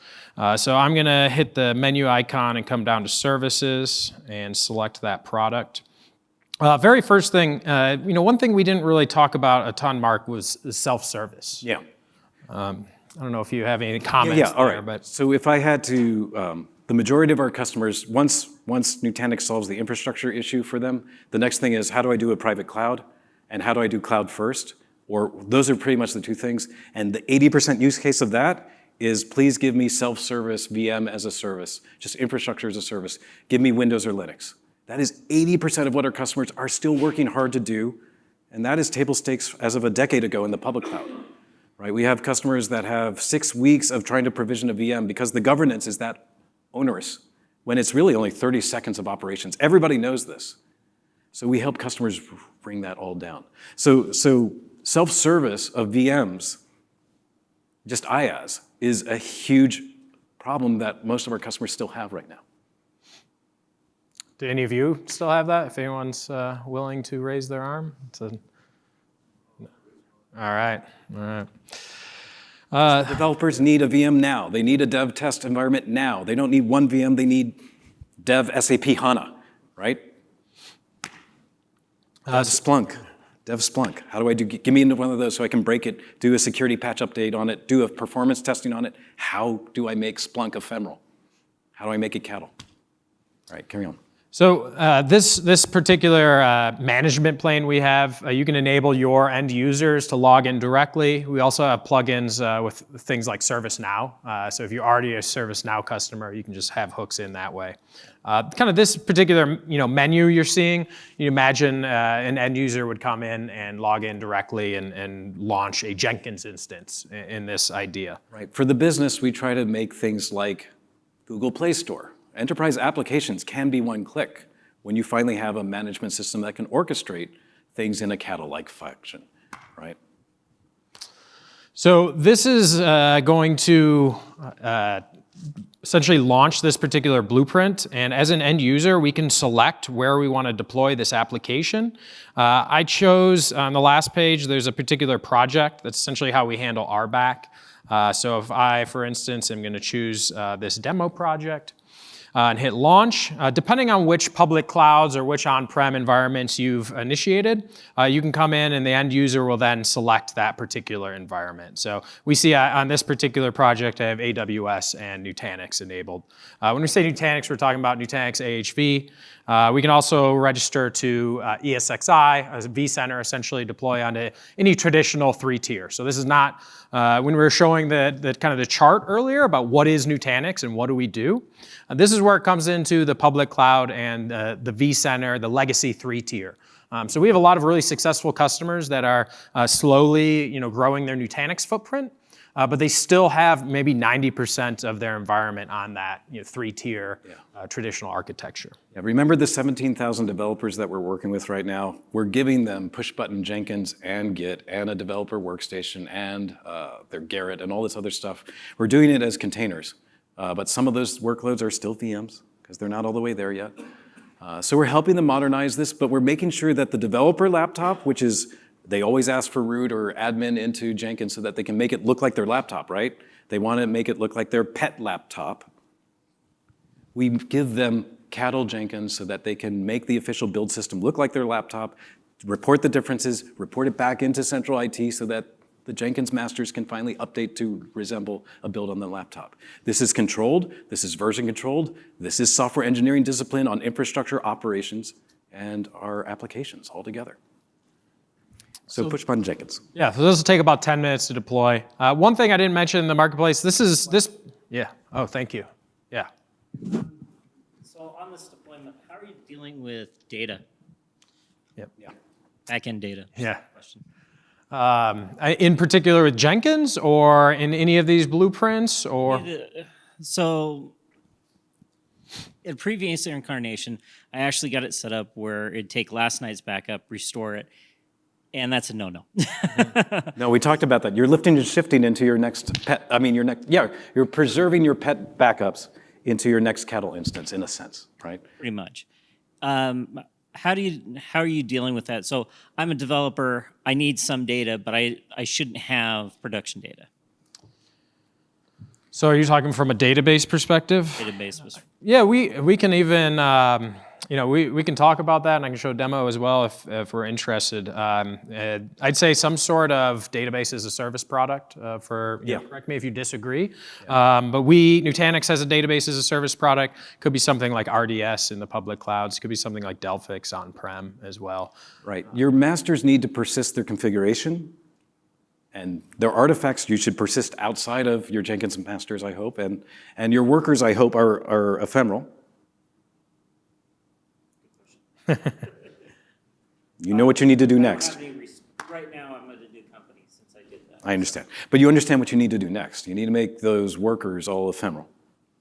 So I'm going to hit the menu icon and come down to services and select that product. Very first thing, one thing we didn't really talk about a ton, Mark, was self-service.
Yeah.
I don't know if you have any comments
all right.
there, but
So if I had to, the majority of our customers, once Nutanix solves the infrastructure issue for them, the next thing is, how do I do a private cloud? And how do I do cloud first? Or those are pretty much the two things. And the 80% use case of that is, please give me self-service VM as a service, just infrastructure as a service. Give me Windows or Linux. That is 80% of what our customers are still working hard to do. And that is table stakes as of a decade ago in the public cloud. Right? We have customers that have 6 weeks of trying to provision a VM because the governance is that onerous, when it's really only 30 seconds of operations. Everybody knows this. So we help customers bring that all down. So self-service of VMs, just IaaS, is a huge problem that most of our customers still have right now.
do any of you still have that? If anyone's willing to raise their arm? All right.
Developers need a VM now. They need a dev test environment now. They don't need one VM, they need dev SAP HANA, right? Dev Splunk. How do I do, give me into one of those so I can break it, do a security patch update on it, do a performance testing on it. How do I make Splunk ephemeral? How do I make it cattle? All right, carry on.
So this particular management plane we have, you can enable your end users to log in directly. We also have plugins with things like ServiceNow. So if you're already a ServiceNow customer, you can just have hooks in that way. Kind of this particular menu you're seeing, you imagine an end user would come in and log in directly and launch a Jenkins instance in this idea.
Right. For the business, we try to make things like Google Play Store. Enterprise applications can be one click. when you finally have a management system that can orchestrate things in a cattle-like fashion, right?
So this is going to essentially launch this particular blueprint, and as an end user, we can select where we want to deploy this application. I chose, on the last page, there's a particular project. That's essentially how we handle RBAC. So if I, for instance, am going to choose this demo project, and hit launch. Depending on which public clouds or which on-prem environments you've initiated, you can come in and the end user will then select that particular environment. So we see on this particular project, I have AWS and Nutanix enabled. When we say Nutanix, we're talking about Nutanix AHV. We can also register to ESXi, as a vCenter, essentially deploy onto any traditional 3-tier. So this is not, when we were showing the kind of the chart earlier about what is Nutanix and what do we do, this is where it comes into the public cloud and the vCenter, the legacy 3-tier. So we have a lot of really successful customers that are slowly, growing their Nutanix footprint, but they still have maybe 90% of their environment on that 3-tier traditional architecture.
Yeah, remember the 17,000 developers that we're working with right now? We're giving them push-button Jenkins and Git and a developer workstation and their Garrett and all this other stuff. We're doing it as containers. But some of those workloads are still VMs because they're not all the way there yet. So we're helping them modernize this, but we're making sure that the developer laptop, which is, they always ask for root or admin into Jenkins so that they can make it look like their laptop, right? They want to make it look like their pet laptop. We give them cattle Jenkins so that they can make the official build system look like their laptop, report the differences, report it back into central IT so that the Jenkins masters can finally update to resemble a build on the laptop. This is controlled, this is version controlled, this is software engineering discipline on infrastructure operations and our applications all together. So push button Jenkins.
Yeah, so this will take about 10 minutes to deploy. One thing I didn't mention in the marketplace, oh, thank you. Yeah.
So on this deployment, how are you dealing with data?
Yep.
Yeah.
Backend data.
Yeah.
Question.
In particular with Jenkins or in any of these blueprints or?
So in previous incarnation, I actually got it set up where it'd take last night's backup, restore it, and that's a no-no.
No, we talked about that. You're lifting and shifting into your next pet, you're preserving your pet backups into your next cattle instance in a sense, right?
Pretty much. How are you dealing with that? So I'm a developer, I need some data, but I shouldn't have production data.
So are you talking from a database perspective?
Database was.
Yeah, we can even, we can talk about that and I can show a demo as well if we're interested. I'd say some sort of database as a service product correct me if you disagree. Yeah. But Nutanix has a database as a service product. Could be something like RDS in the public clouds. Could be something like Delphix on-prem as well.
Right, your masters need to persist their configuration and their artifacts you should persist outside of your Jenkins masters, I hope, and your workers, I hope, are ephemeral. You know what you need to do next.
Right now, I'm at a new company since I did that.
I understand. But you understand what you need to do next. You need to make those workers all ephemeral,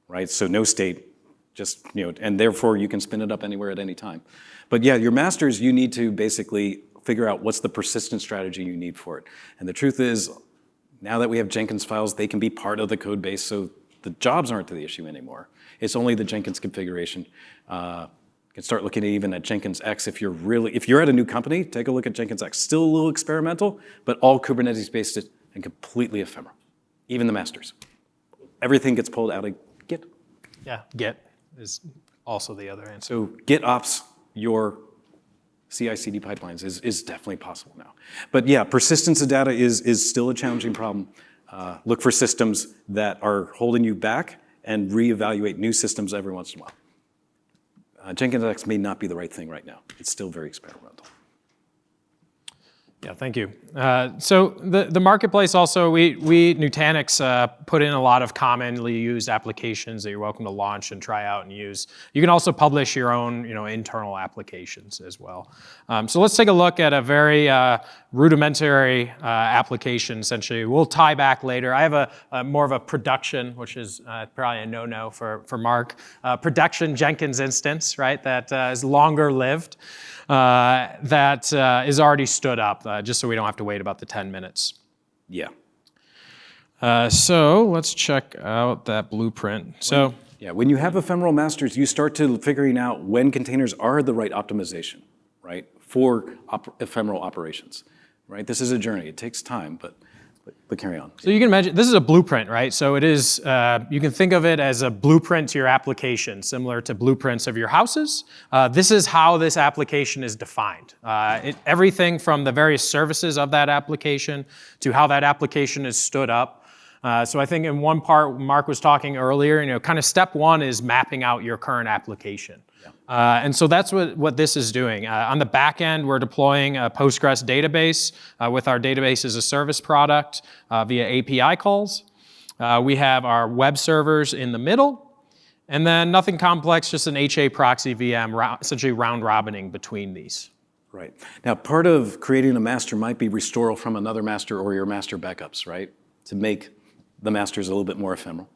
right? So no state, just, and therefore you can spin it up anywhere at any time. But yeah, your masters, you need to basically figure out what's the persistent strategy you need for it. And the truth is, now that we have Jenkins files, they can be part of the code base, so the jobs aren't the issue anymore. It's only the Jenkins configuration. You can start looking even at Jenkins X if you're at a new company, take a look at Jenkins X. Still a little experimental, but all Kubernetes-based and completely ephemeral. Even the masters. Everything gets pulled out of Git.
Yeah, Git is also the other answer.
So Git ops your CI/CD pipelines is definitely possible now. But yeah, persistence of data is still a challenging problem. Look for systems that are holding you back and reevaluate new systems every once in a while. Jenkins X may not be the right thing right now. It's still very experimental.
Yeah, thank you. So the marketplace also, we Nutanix put in a lot of commonly used applications that you're welcome to launch and try out and use. You can also publish your own internal applications as well. So let's take a look at a very rudimentary application, essentially. We'll tie back later. I have a more of a production, which is probably a no-no for Mark, production Jenkins instance, right, that is longer lived. That is already stood up, just so we don't have to wait about the 10 minutes.
Yeah.
So let's check out that blueprint. So
Yeah, when you have ephemeral masters, you start to figuring out when containers are the right optimization, right, for ephemeral operations, right? This is a journey. It takes time, but carry on.
So you can imagine, this is a blueprint, right? So it is, you can think of it as a blueprint to your application, similar to blueprints of your houses. This is how this application is defined. Everything from the various services of that application to how that application is stood up. So I think in one part, Mark was talking earlier, kind of step one is mapping out your current application. And so that's what this is doing. On the back end, we're deploying a Postgres database with our database as a service product via API calls. We have our web servers in the middle, and then nothing complex, just an HA proxy VM, essentially round robining between these.
Right. Now, part of creating a master might be restoral from another master or your master backups, right, to make the masters a little bit more ephemeral,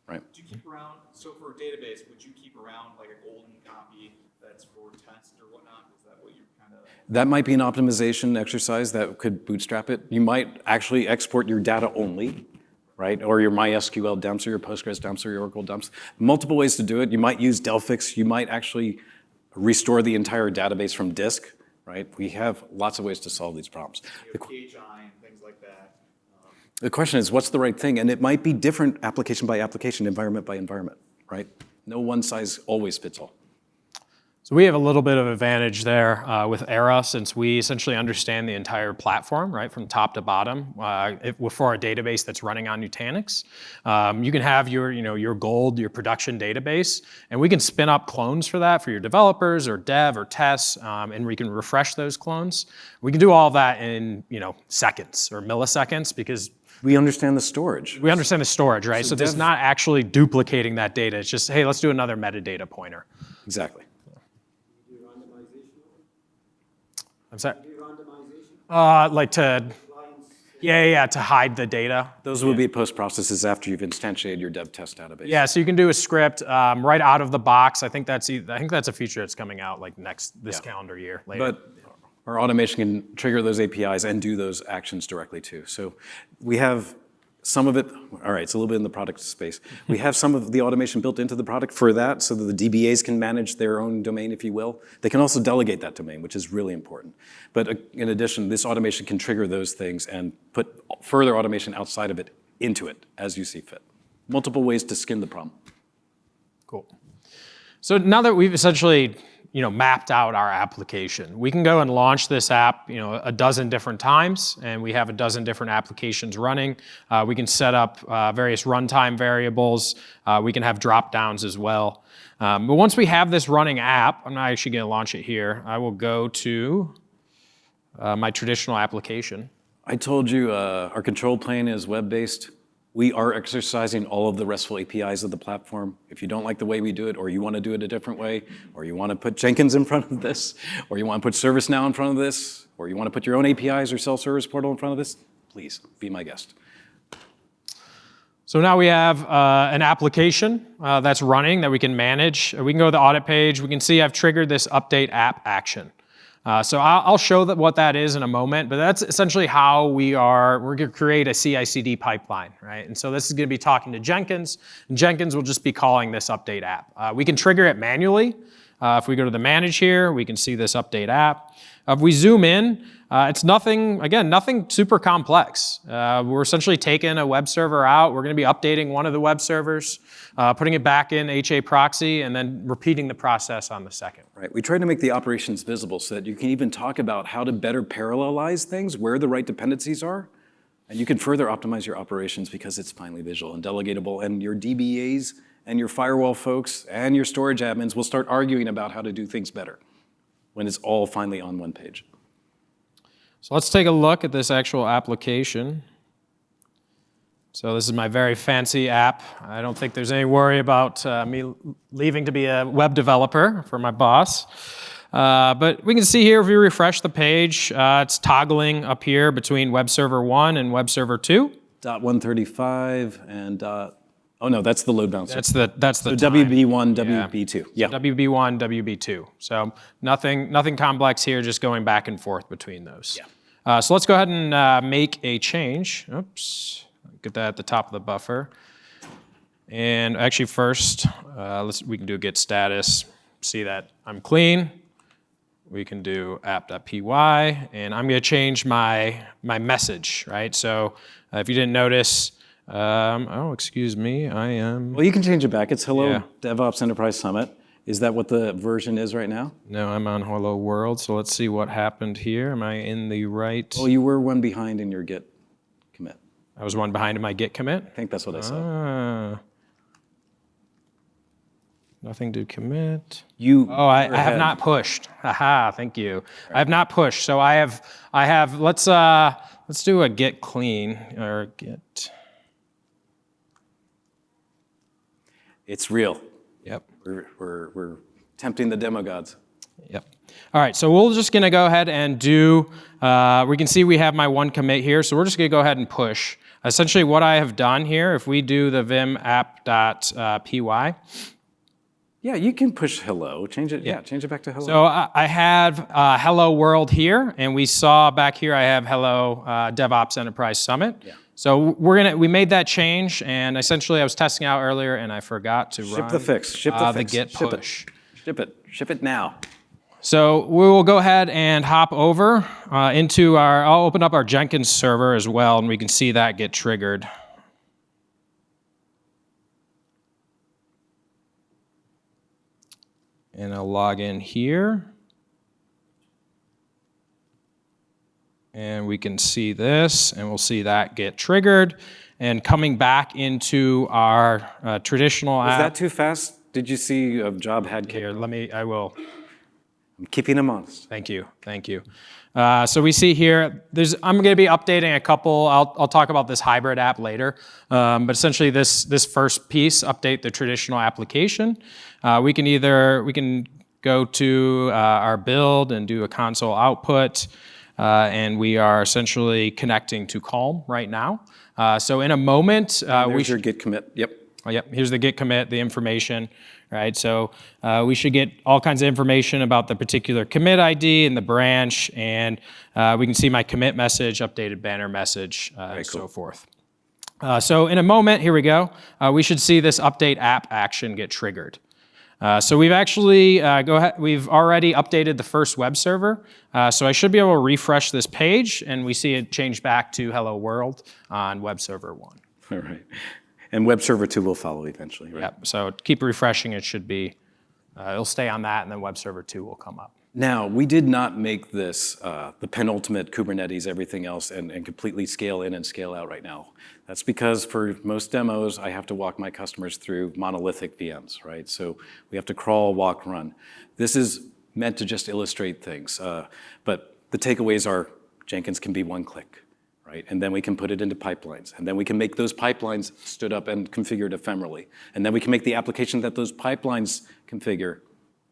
right?
Do you keep around, so for a database, would you keep around like a golden copy that's for test or whatnot? Is that what you're kind of?
That might be an optimization exercise that could bootstrap it. You might actually export your data only, right? Or your MySQL dumps or your Postgres dumps or your Oracle dumps. Multiple ways to do it. You might use Delphix. You might actually restore the entire database from disk, right? We have lots of ways to solve these problems.
PHI and things like that.
The question is, what's the right thing? And it might be different application by application, environment by environment, right? No one size always fits all.
So we have a little bit of advantage there with Era, since we essentially understand the entire platform, right, from top to bottom. For a database that's running on Nutanix, you can have your gold, your production database, and we can spin up clones for that for your developers or dev or tests, and we can refresh those clones. We can do all that in seconds or milliseconds because
we understand the storage.
We understand the storage, right? So this is not actually duplicating that data. It's just, hey, let's do another metadata pointer.
Exactly.
I'm sorry? To hide the data.
Those would be post processes after you've instantiated your dev test database.
Yeah, so you can do a script right out of the box. I think that's a feature that's coming out like this calendar year later.
But our automation can trigger those APIs and do those actions directly too. So we have some of it, all right, it's a little bit in the product space. We have some of the automation built into the product for that, so that the DBAs can manage their own domain, if you will. They can also delegate that domain, which is really important. But in addition, this automation can trigger those things and put further automation outside of it into it, as you see fit. Multiple ways to skin the problem.
Cool. So now that we've essentially mapped out our application, we can go and launch this app, a dozen different times, and we have a dozen different applications running. We can set up various runtime variables. We can have drop downs as well. But once we have this running app, I'm not actually going to launch it here. I will go to my traditional application.
I told you our control plane is web-based. We are exercising all of the RESTful APIs of the platform. If you don't like the way we do it, or you want to do it a different way, or you want to put Jenkins in front of this, or you want to put ServiceNow in front of this, or you want to put your own APIs or self-service portal in front of this, please be my guest.
So now we have an application that's running that we can manage. We can go to the audit page. We can see I've triggered this update app action. So I'll show what that is in a moment, but that's essentially how we're going to create a CI/CD pipeline, right? And so this is going to be talking to Jenkins, and Jenkins will just be calling this update app. We can trigger it manually. If we go to the manage here, we can see this update app. If we zoom in, it's nothing super complex. We're essentially taking a web server out. We're going to be updating one of the web servers, putting it back in HA proxy, and then repeating the process on the second.
Right. We try to make the operations visible so that you can even talk about how to better parallelize things, where the right dependencies are, and you can further optimize your operations because it's finally visual and delegatable, and your DBAs and your firewall folks and your storage admins will start arguing about how to do things better when it's all finally on one page.
So let's take a look at this actual application. So this is my very fancy app. I don't think there's any worry about me leaving to be a web developer for my boss. But we can see here, if we refresh the page, it's toggling up here between Web Server 1 and Web Server 2.
.135 and oh no, that's the load balancer.
That's the
So
time.
WB1, WB2. Yeah.
WB1, WB2. So nothing complex here, just going back and forth between those.
Yeah.
So let's go ahead and make a change. Oops, get that at the top of the buffer. And actually first, we can do git status, see that I'm clean. We can do app.py, and I'm gonna change my message, right? So if you didn't notice, oh, excuse me, I am.
Well, you can change it back. It's Hello
Yeah.
DevOps Enterprise Summit. Is that what the version is right now?
No, I'm on Hello World, so let's see what happened here. Am I in the right?
Oh, you were one behind in your Git commit.
I was one behind in my git commit.
I think that's what I saw.
Ah. Nothing to commit.
Oh,
I have not pushed. Haha, thank you. Right. I have not pushed. So I have. Let's do a git clean or git.
It's real.
Yep.
We're tempting the demo gods.
Yep. All right, so we're just gonna go ahead and do, we can see we have my one commit here, so we're just gonna go ahead and push. Essentially what I have done here, if we do the vim app.py.
Yeah, you can push hello, change it, yeah, change it back to hello.
So I have hello world here, and we saw back here I have hello DevOps Enterprise Summit.
Yeah.
So we made that change, and essentially I was testing out earlier, and I forgot to
Ship the fix, ship the fix.
git
Ship
push.
Ship it now.
So we will go ahead and hop over into I'll open up our Jenkins server as well, and we can see that get triggered. And I'll log in here. And we can see this, and we'll see that get triggered. And coming back into our traditional
Was
app.
that too fast? Did you see a job had kicked?
Here, I will.
I'm keeping them honest.
Thank you. So we see here, I'm going to be updating a couple. I'll talk about this hybrid app later, but essentially this first piece, update the traditional application. We can go to our build and do a console output, and we are essentially connecting to Calm right now. So in a moment,
There's your git commit. Yep.
Yep, here's the git commit, the information, right? So we should get all kinds of information about the particular commit ID and the branch, and we can see my commit message, updated banner message, and so forth. So in a moment, here we go, we should see this update app action get triggered. So we've actually, we've already updated the first web server, so I should be able to refresh this page, and we see it change back to Hello World on web server 1.
All right. And web server 2 will follow eventually, right?
Yep, so keep refreshing, it should be, it'll stay on that, and then web server 2 will come up.
Now, we did not make this the penultimate Kubernetes, everything else, and completely scale in and scale out right now. That's because for most demos, I have to walk my customers through monolithic VMs, right? So we have to crawl, walk, run. This is meant to just illustrate things, but the takeaways are Jenkins can be one click. Right? And then we can put it into pipelines. And then we can make those pipelines stood up and configured ephemerally. And then we can make the application that those pipelines configure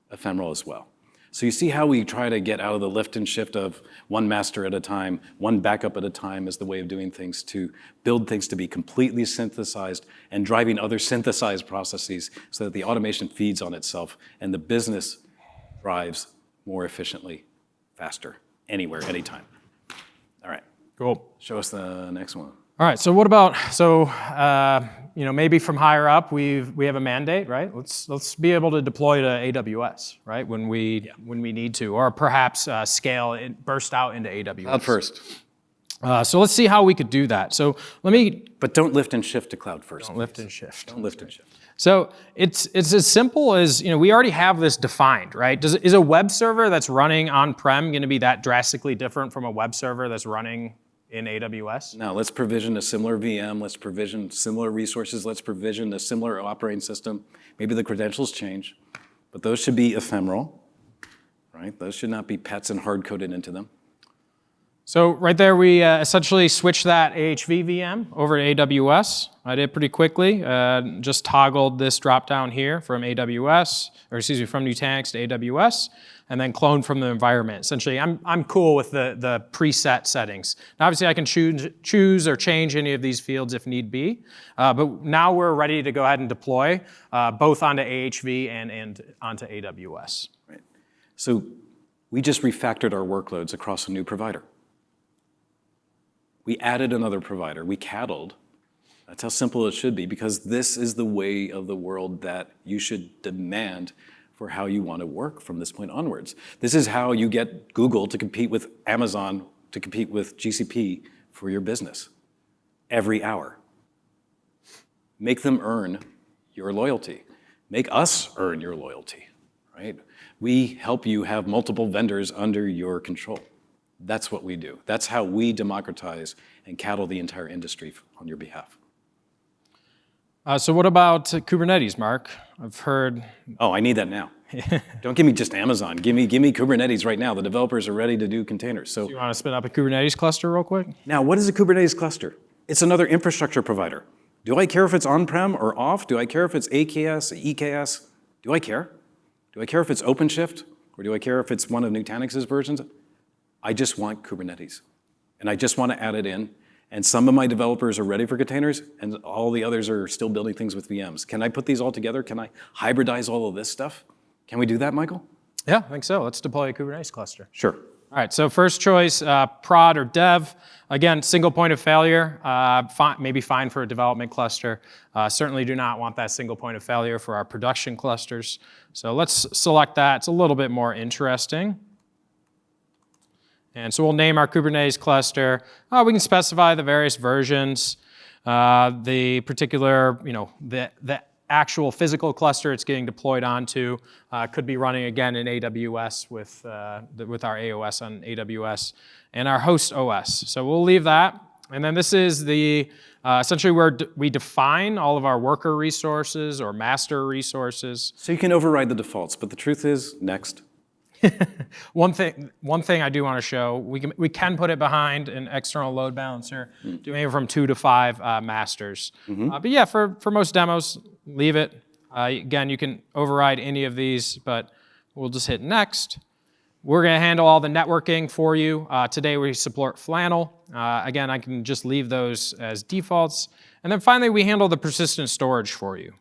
ephemeral as well. So you see how we try to get out of the lift and shift of one master at a time, one backup at a time as the way of doing things, to build things to be completely synthesized and driving other synthesized processes so that the automation feeds on itself and the business drives more efficiently, faster, anywhere, anytime. All right.
Cool.
Show us the next one.
All right, so what about, maybe from higher up, we have a mandate, right? Let's be able to deploy to AWS, right? When we need to, or perhaps scale it, burst out into AWS.
Cloud first.
So let's see how we could do that. So
But don't lift and shift to cloud first.
Don't lift and shift.
Don't lift and shift.
So it's as simple as, we already have this defined, right? Is a web server that's running on-prem going to be that drastically different from a web server that's running in AWS?
Now let's provision a similar VM, let's provision similar resources, let's provision a similar operating system. Maybe the credentials change, but those should be ephemeral, right? Those should not be pets and hard-coded into them.
So right there, we essentially switched that AHV VM over to AWS. I did pretty quickly. Just toggled this drop down here from AWS, or excuse me, from Nutanix to AWS, and then cloned from the environment. Essentially, I'm cool with the preset settings. Now, obviously, I can choose or change any of these fields if need be. But now we're ready to go ahead and deploy both onto AHV and onto AWS.
Right. So we just refactored our workloads across a new provider. We added another provider. We cattled. That's how simple it should be, because this is the way of the world that you should demand for how you want to work from this point onwards. This is how you get Google to compete with Amazon, to compete with GCP for your business every hour. Make them earn your loyalty. Make us earn your loyalty, right? We help you have multiple vendors under your control. That's what we do. That's how we democratize and cattle the entire industry on your behalf.
So what about Kubernetes, Mark? I've heard.
Oh, I need that now. Don't give me just Amazon. Give me Kubernetes right now. The developers are ready to do containers. So
You want to spin up a Kubernetes cluster real quick?
now, what is a Kubernetes cluster? It's another infrastructure provider. Do I care if it's on-prem or off? Do I care if it's AKS, EKS? Do I care? Do I care if it's OpenShift? Or do I care if it's one of Nutanix's versions? I just want Kubernetes. And I just want to add it in. And some of my developers are ready for containers, and all the others are still building things with VMs. Can I put these all together? Can I hybridize all of this stuff? Can we do that, Michael?
Yeah, I think so. Let's deploy a Kubernetes cluster.
Sure.
All right, so first choice, prod or dev. Again, single point of failure, maybe fine for a development cluster. Certainly do not want that single point of failure for our production clusters. So let's select that. It's a little bit more interesting. And so we'll name our Kubernetes cluster. We can specify the various versions, the particular, the actual physical cluster it's getting deployed onto could be running again in AWS with our AOS on AWS and our host OS. So we'll leave that. And then this is the essentially where we define all of our worker resources or master resources.
So you can override the defaults, but the truth is, next.
One thing I do want to show, we can put it behind an external load balancer, doing from 2 to 5 masters. But yeah, for most demos, leave it. Again, you can override any of these, but we'll just hit next. We're going to handle all the networking for you. Today we support Flannel. Again, I can just leave those as defaults. And then finally, we handle the persistent storage for you.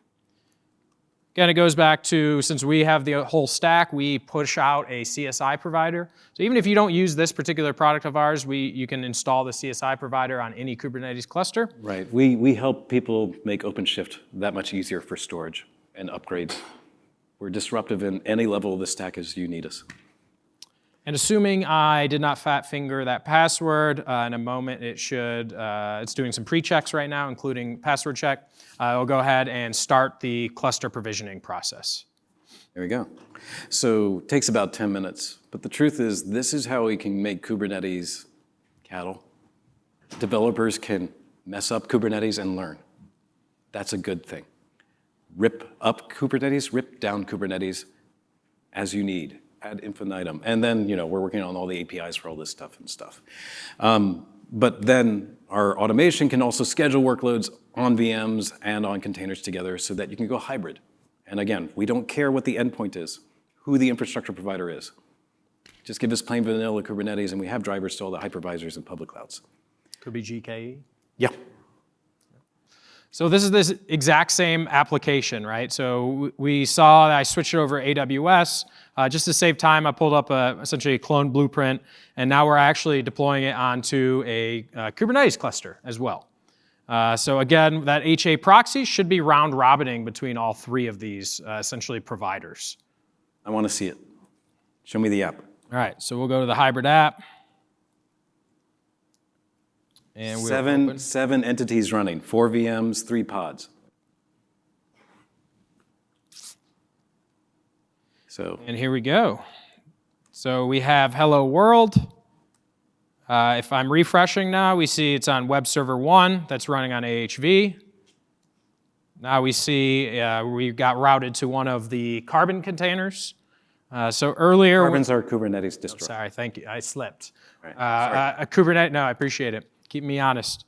Again, it goes back to, since we have the whole stack, we push out a CSI provider. So even if you don't use this particular product of ours, you can install the CSI provider on any Kubernetes cluster.
Right. We help people make OpenShift that much easier for storage and upgrades. We're disruptive in any level of the stack as you need us.
And assuming I did not fat finger that password, in a moment it should, it's doing some pre-checks right now, including password check. I'll go ahead and start the cluster provisioning process.
There we go. So it takes about 10 minutes. But the truth is, this is how we can make Kubernetes cattle. Developers can mess up Kubernetes and learn. That's a good thing. Rip up Kubernetes, rip down Kubernetes as you need, ad infinitum. And then, we're working on all the APIs for all this stuff and stuff. But then our automation can also schedule workloads on VMs and on containers together so that you can go hybrid. And again, we don't care what the endpoint is, who the infrastructure provider is. Just give us plain vanilla Kubernetes, and we have drivers to all the hypervisors and public clouds.
Could be GKE.
Yeah.
So this is this exact same application, right? So we saw that I switched it over to AWS. Just to save time, I pulled up essentially a clone blueprint, and now we're actually deploying it onto a Kubernetes cluster as well. So again, that HA proxy should be round robining between all three of these essentially providers.
I want to see it. Show me the app.
All right, so we'll go to the hybrid app. And we'll
seven entities running, 4 VMs, 3 pods.
And here we go. So we have hello world. If I'm refreshing now, we see it's on web server 1 that's running on AHV. Now we see we got routed to one of the Carbon containers. So earlier,
Carbon's our Kubernetes distro.
sorry, thank you, I slipped.
Right.
A Kubernetes, no, I appreciate it. Keep me honest.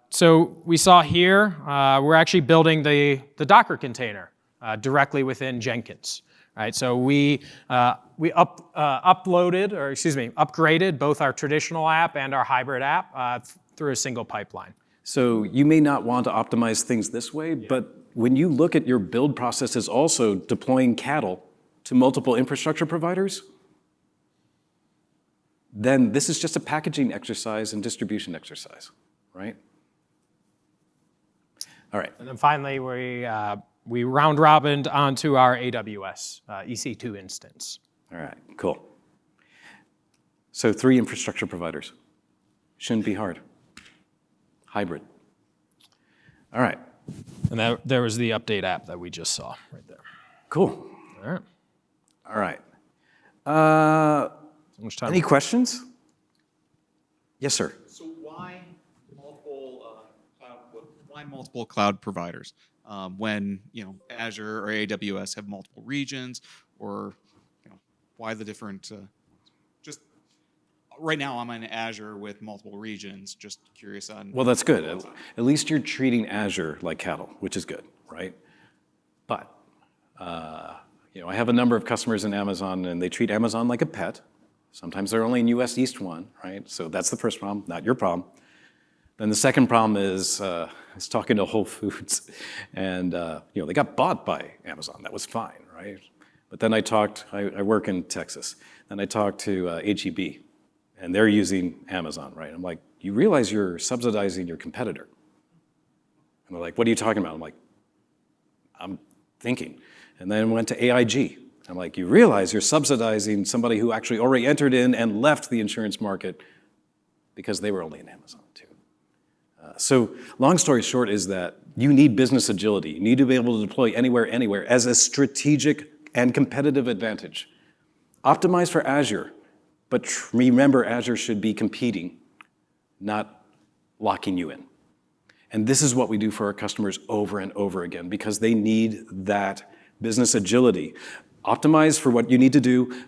So we saw here, we're actually building the Docker container directly within Jenkins. Right, so we upgraded both our traditional app and our hybrid app through a single pipeline.
So you may not want to optimize things this way, but when you look at your build process as also deploying cattle to multiple infrastructure providers, then this is just a packaging exercise and distribution exercise, right? All right.
And then finally, we round robined onto our AWS EC2 instance.
All right, cool. So 3 infrastructure providers. Shouldn't be hard. Hybrid. All right.
And there was the update app that we just saw right there.
Cool.
All right.
All right.
So much time.
Any questions? Yes, sir.
So why multiple cloud providers when Azure or AWS have multiple regions, or why the different? Just right now, I'm in Azure with multiple regions. Just curious on.
Well, that's good. At least you're treating Azure like cattle, which is good, right? But I have a number of customers in Amazon, and they treat Amazon like a pet. Sometimes they're only in US East 1, right? So that's the first problem, not your problem. Then the second problem is I was talking to Whole Foods, and they got bought by Amazon. That was fine, right? But then I work in Texas, and I talked to HEB, and they're using Amazon, right? I'm like, you realize you're subsidizing your competitor. And they're like, what are you talking about? I'm like, I'm thinking. And then went to AIG. I'm like, you realize you're subsidizing somebody who actually already entered in and left the insurance market because they were only in Amazon too. So long story short is that you need business agility. You need to be able to deploy anywhere as a strategic and competitive advantage. Optimize for Azure, but remember Azure should be competing, not locking you in. And this is what we do for our customers over and over again because they need that business agility. Optimize for what you need to do.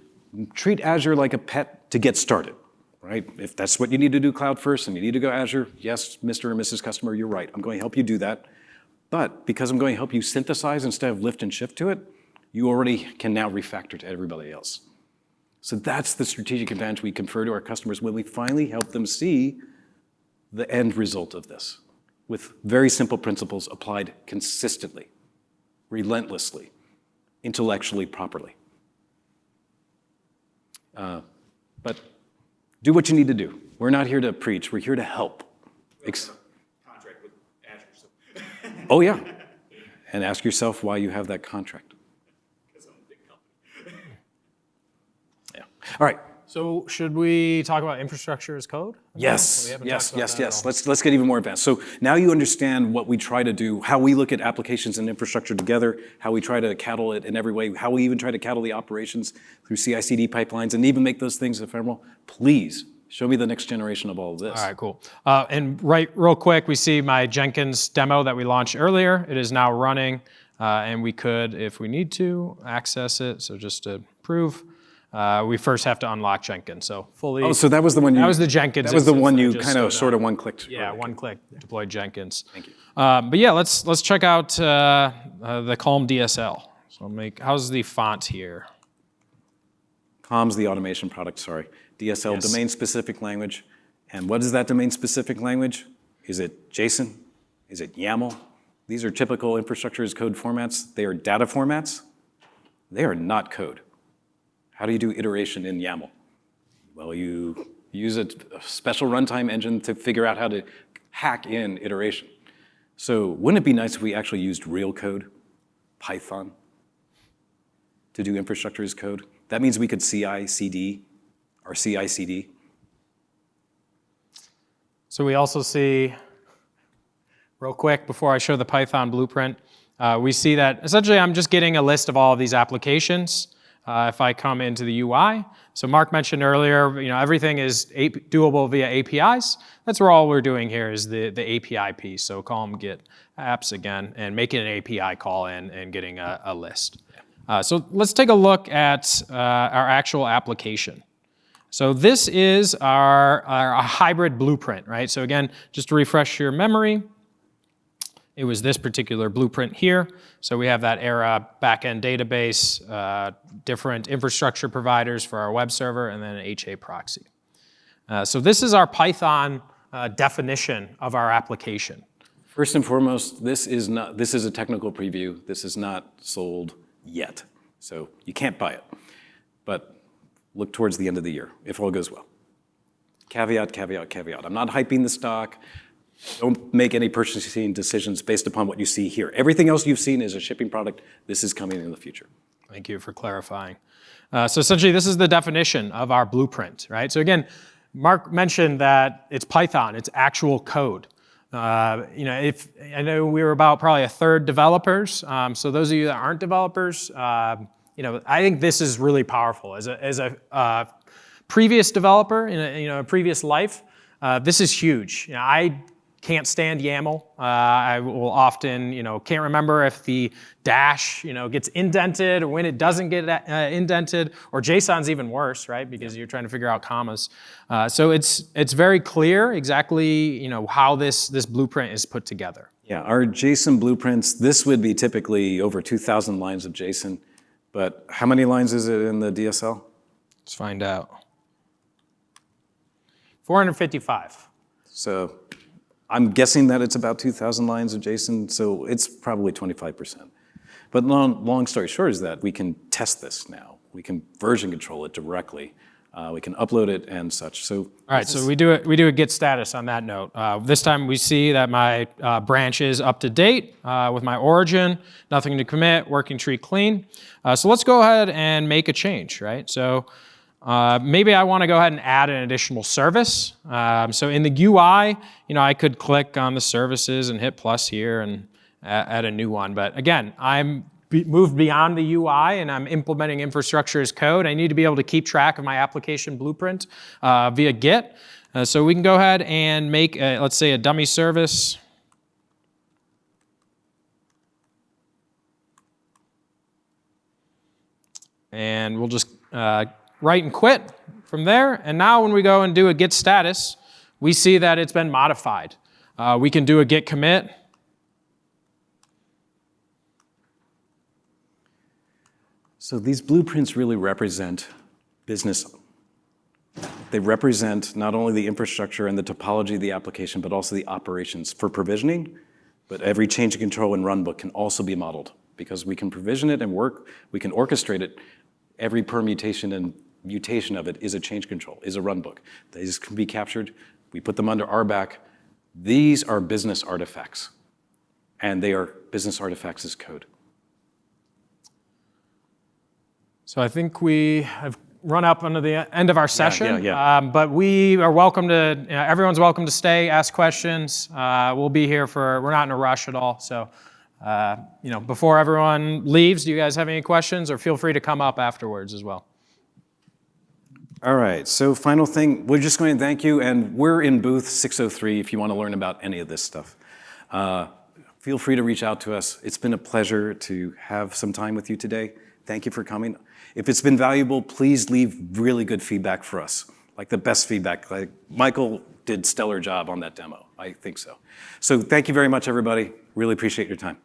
Treat Azure like a pet to get started, right? If that's what you need to do cloud first and you need to go Azure, yes, Mr. or Mrs. Customer, you're right. I'm going to help you do that. But because I'm going to help you synthesize instead of lift and shift to it, you already can now refactor to everybody else. So that's the strategic advantage we confer to our customers when we finally help them see the end result of this with very simple principles applied consistently, relentlessly, intellectually properly. But do what you need to do. We're not here to preach. We're here to help.
Contract with Azure. So.
Oh, yeah. And ask yourself why you have that contract.
Because I'm a big company.
Yeah. All right.
So should we talk about infrastructure as code?
Yes. Let's get even more advanced. So now you understand what we try to do, how we look at applications and infrastructure together, how we try to cattle it in every way, how we even try to cattle the operations through CI/CD pipelines, and even make those things ephemeral. Please show me the next generation of all of this.
All right, cool. And real quick, we see my Jenkins demo that we launched earlier. It is now running, and we could, if we need to, access it. So just to prove. We first have to unlock Jenkins, so fully.
Oh, so that was the one you.
That was the Jenkins.
That was the one you
just
kind of sort of one-clicked.
Yeah, one-click deployed Jenkins.
Thank you.
But yeah, let's check out the Calm DSL. So how's the font here?
Calm's the automation product. Sorry, DSL,
Yes.
domain-specific language. And what is that domain-specific language? Is it JSON? Is it YAML? These are typical infrastructure as code formats. They are data formats. They are not code. How do you do iteration in YAML? Well, you use a special runtime engine to figure out how to hack in iteration. So wouldn't it be nice if we actually used real code, Python, to do infrastructure as code? That means we could CI/CD or CI/CD.
So we also see, real quick, before I show the Python blueprint, we see that essentially I'm just getting a list of all of these applications. If I come into the UI. So Mark mentioned earlier, everything is doable via APIs. That's where all we're doing here is the API piece. So call them get apps again and making an API call in and getting a list. So let's take a look at our actual application. So this is our hybrid blueprint, right? So again, just to refresh your memory, it was this particular blueprint here. So we have that Era backend database, different infrastructure providers for our web server, and then an HA proxy. So this is our Python definition of our application.
First and foremost, this is a technical preview. This is not sold yet. So you can't buy it. But look towards the end of the year, if all goes well. Caveat, caveat, caveat. I'm not hyping the stock. Don't make any purchasing decisions based upon what you see here. Everything else you've seen is a shipping product. This is coming in the future.
Thank you for clarifying. So essentially, this is the definition of our blueprint, right? So again, Mark mentioned that it's Python, it's actual code. If I know we were about probably a third developers. So those of you that aren't developers, I think this is really powerful. As a previous developer in a previous life, this is huge. I can't stand YAML. I will often, can't remember if the dash, gets indented or when it doesn't get indented, or JSON's even worse, right? Because you're trying to figure out commas. So it's very clear exactly, how this blueprint is put together.
Yeah, our JSON blueprints, this would be typically over 2,000 lines of JSON. But how many lines is it in the DSL?
Let's find out. 455.
So I'm guessing that it's about 2,000 lines of JSON, so it's probably 25%. But long story short is that we can test this now. We can version control it directly. We can upload it and such. So
all right, so we do a git status on that note. This time we see that my branch is up to date with my origin, nothing to commit, working tree clean. So let's go ahead and make a change, right? So maybe I want to go ahead and add an additional service. So in the UI, I could click on the services and hit plus here and add a new one. But again, I'm moved beyond the UI and I'm implementing infrastructure as code. I need to be able to keep track of my application blueprint via Git. So we can go ahead and make, let's say, a dummy service. And we'll just write and quit from there. And now when we go and do a git status, we see that it's been modified. We can do a git commit.
So these blueprints really represent business. They represent not only the infrastructure and the topology of the application, but also the operations for provisioning. But every change in control and runbook can also be modeled because we can provision it and we can orchestrate it. Every permutation and mutation of it is a change control, is a runbook. These can be captured. We put them under RBAC. These are business artifacts, and they are business artifacts as code.
So I think we have run up under the end of our session.
Yeah.
But we are welcome to, everyone's welcome to stay, ask questions. We'll be here we're not in a rush at all. So, before everyone leaves, do you guys have any questions, or feel free to come up afterwards as well?
All right, so final thing, we're just going to thank you, and we're in booth 603 if you want to learn about any of this stuff. Feel free to reach out to us. It's been a pleasure to have some time with you today. Thank you for coming. If it's been valuable, please leave really good feedback for us, like the best feedback. Like Michael did stellar job on that demo. I think so. So thank you very much, everybody. Really appreciate your time.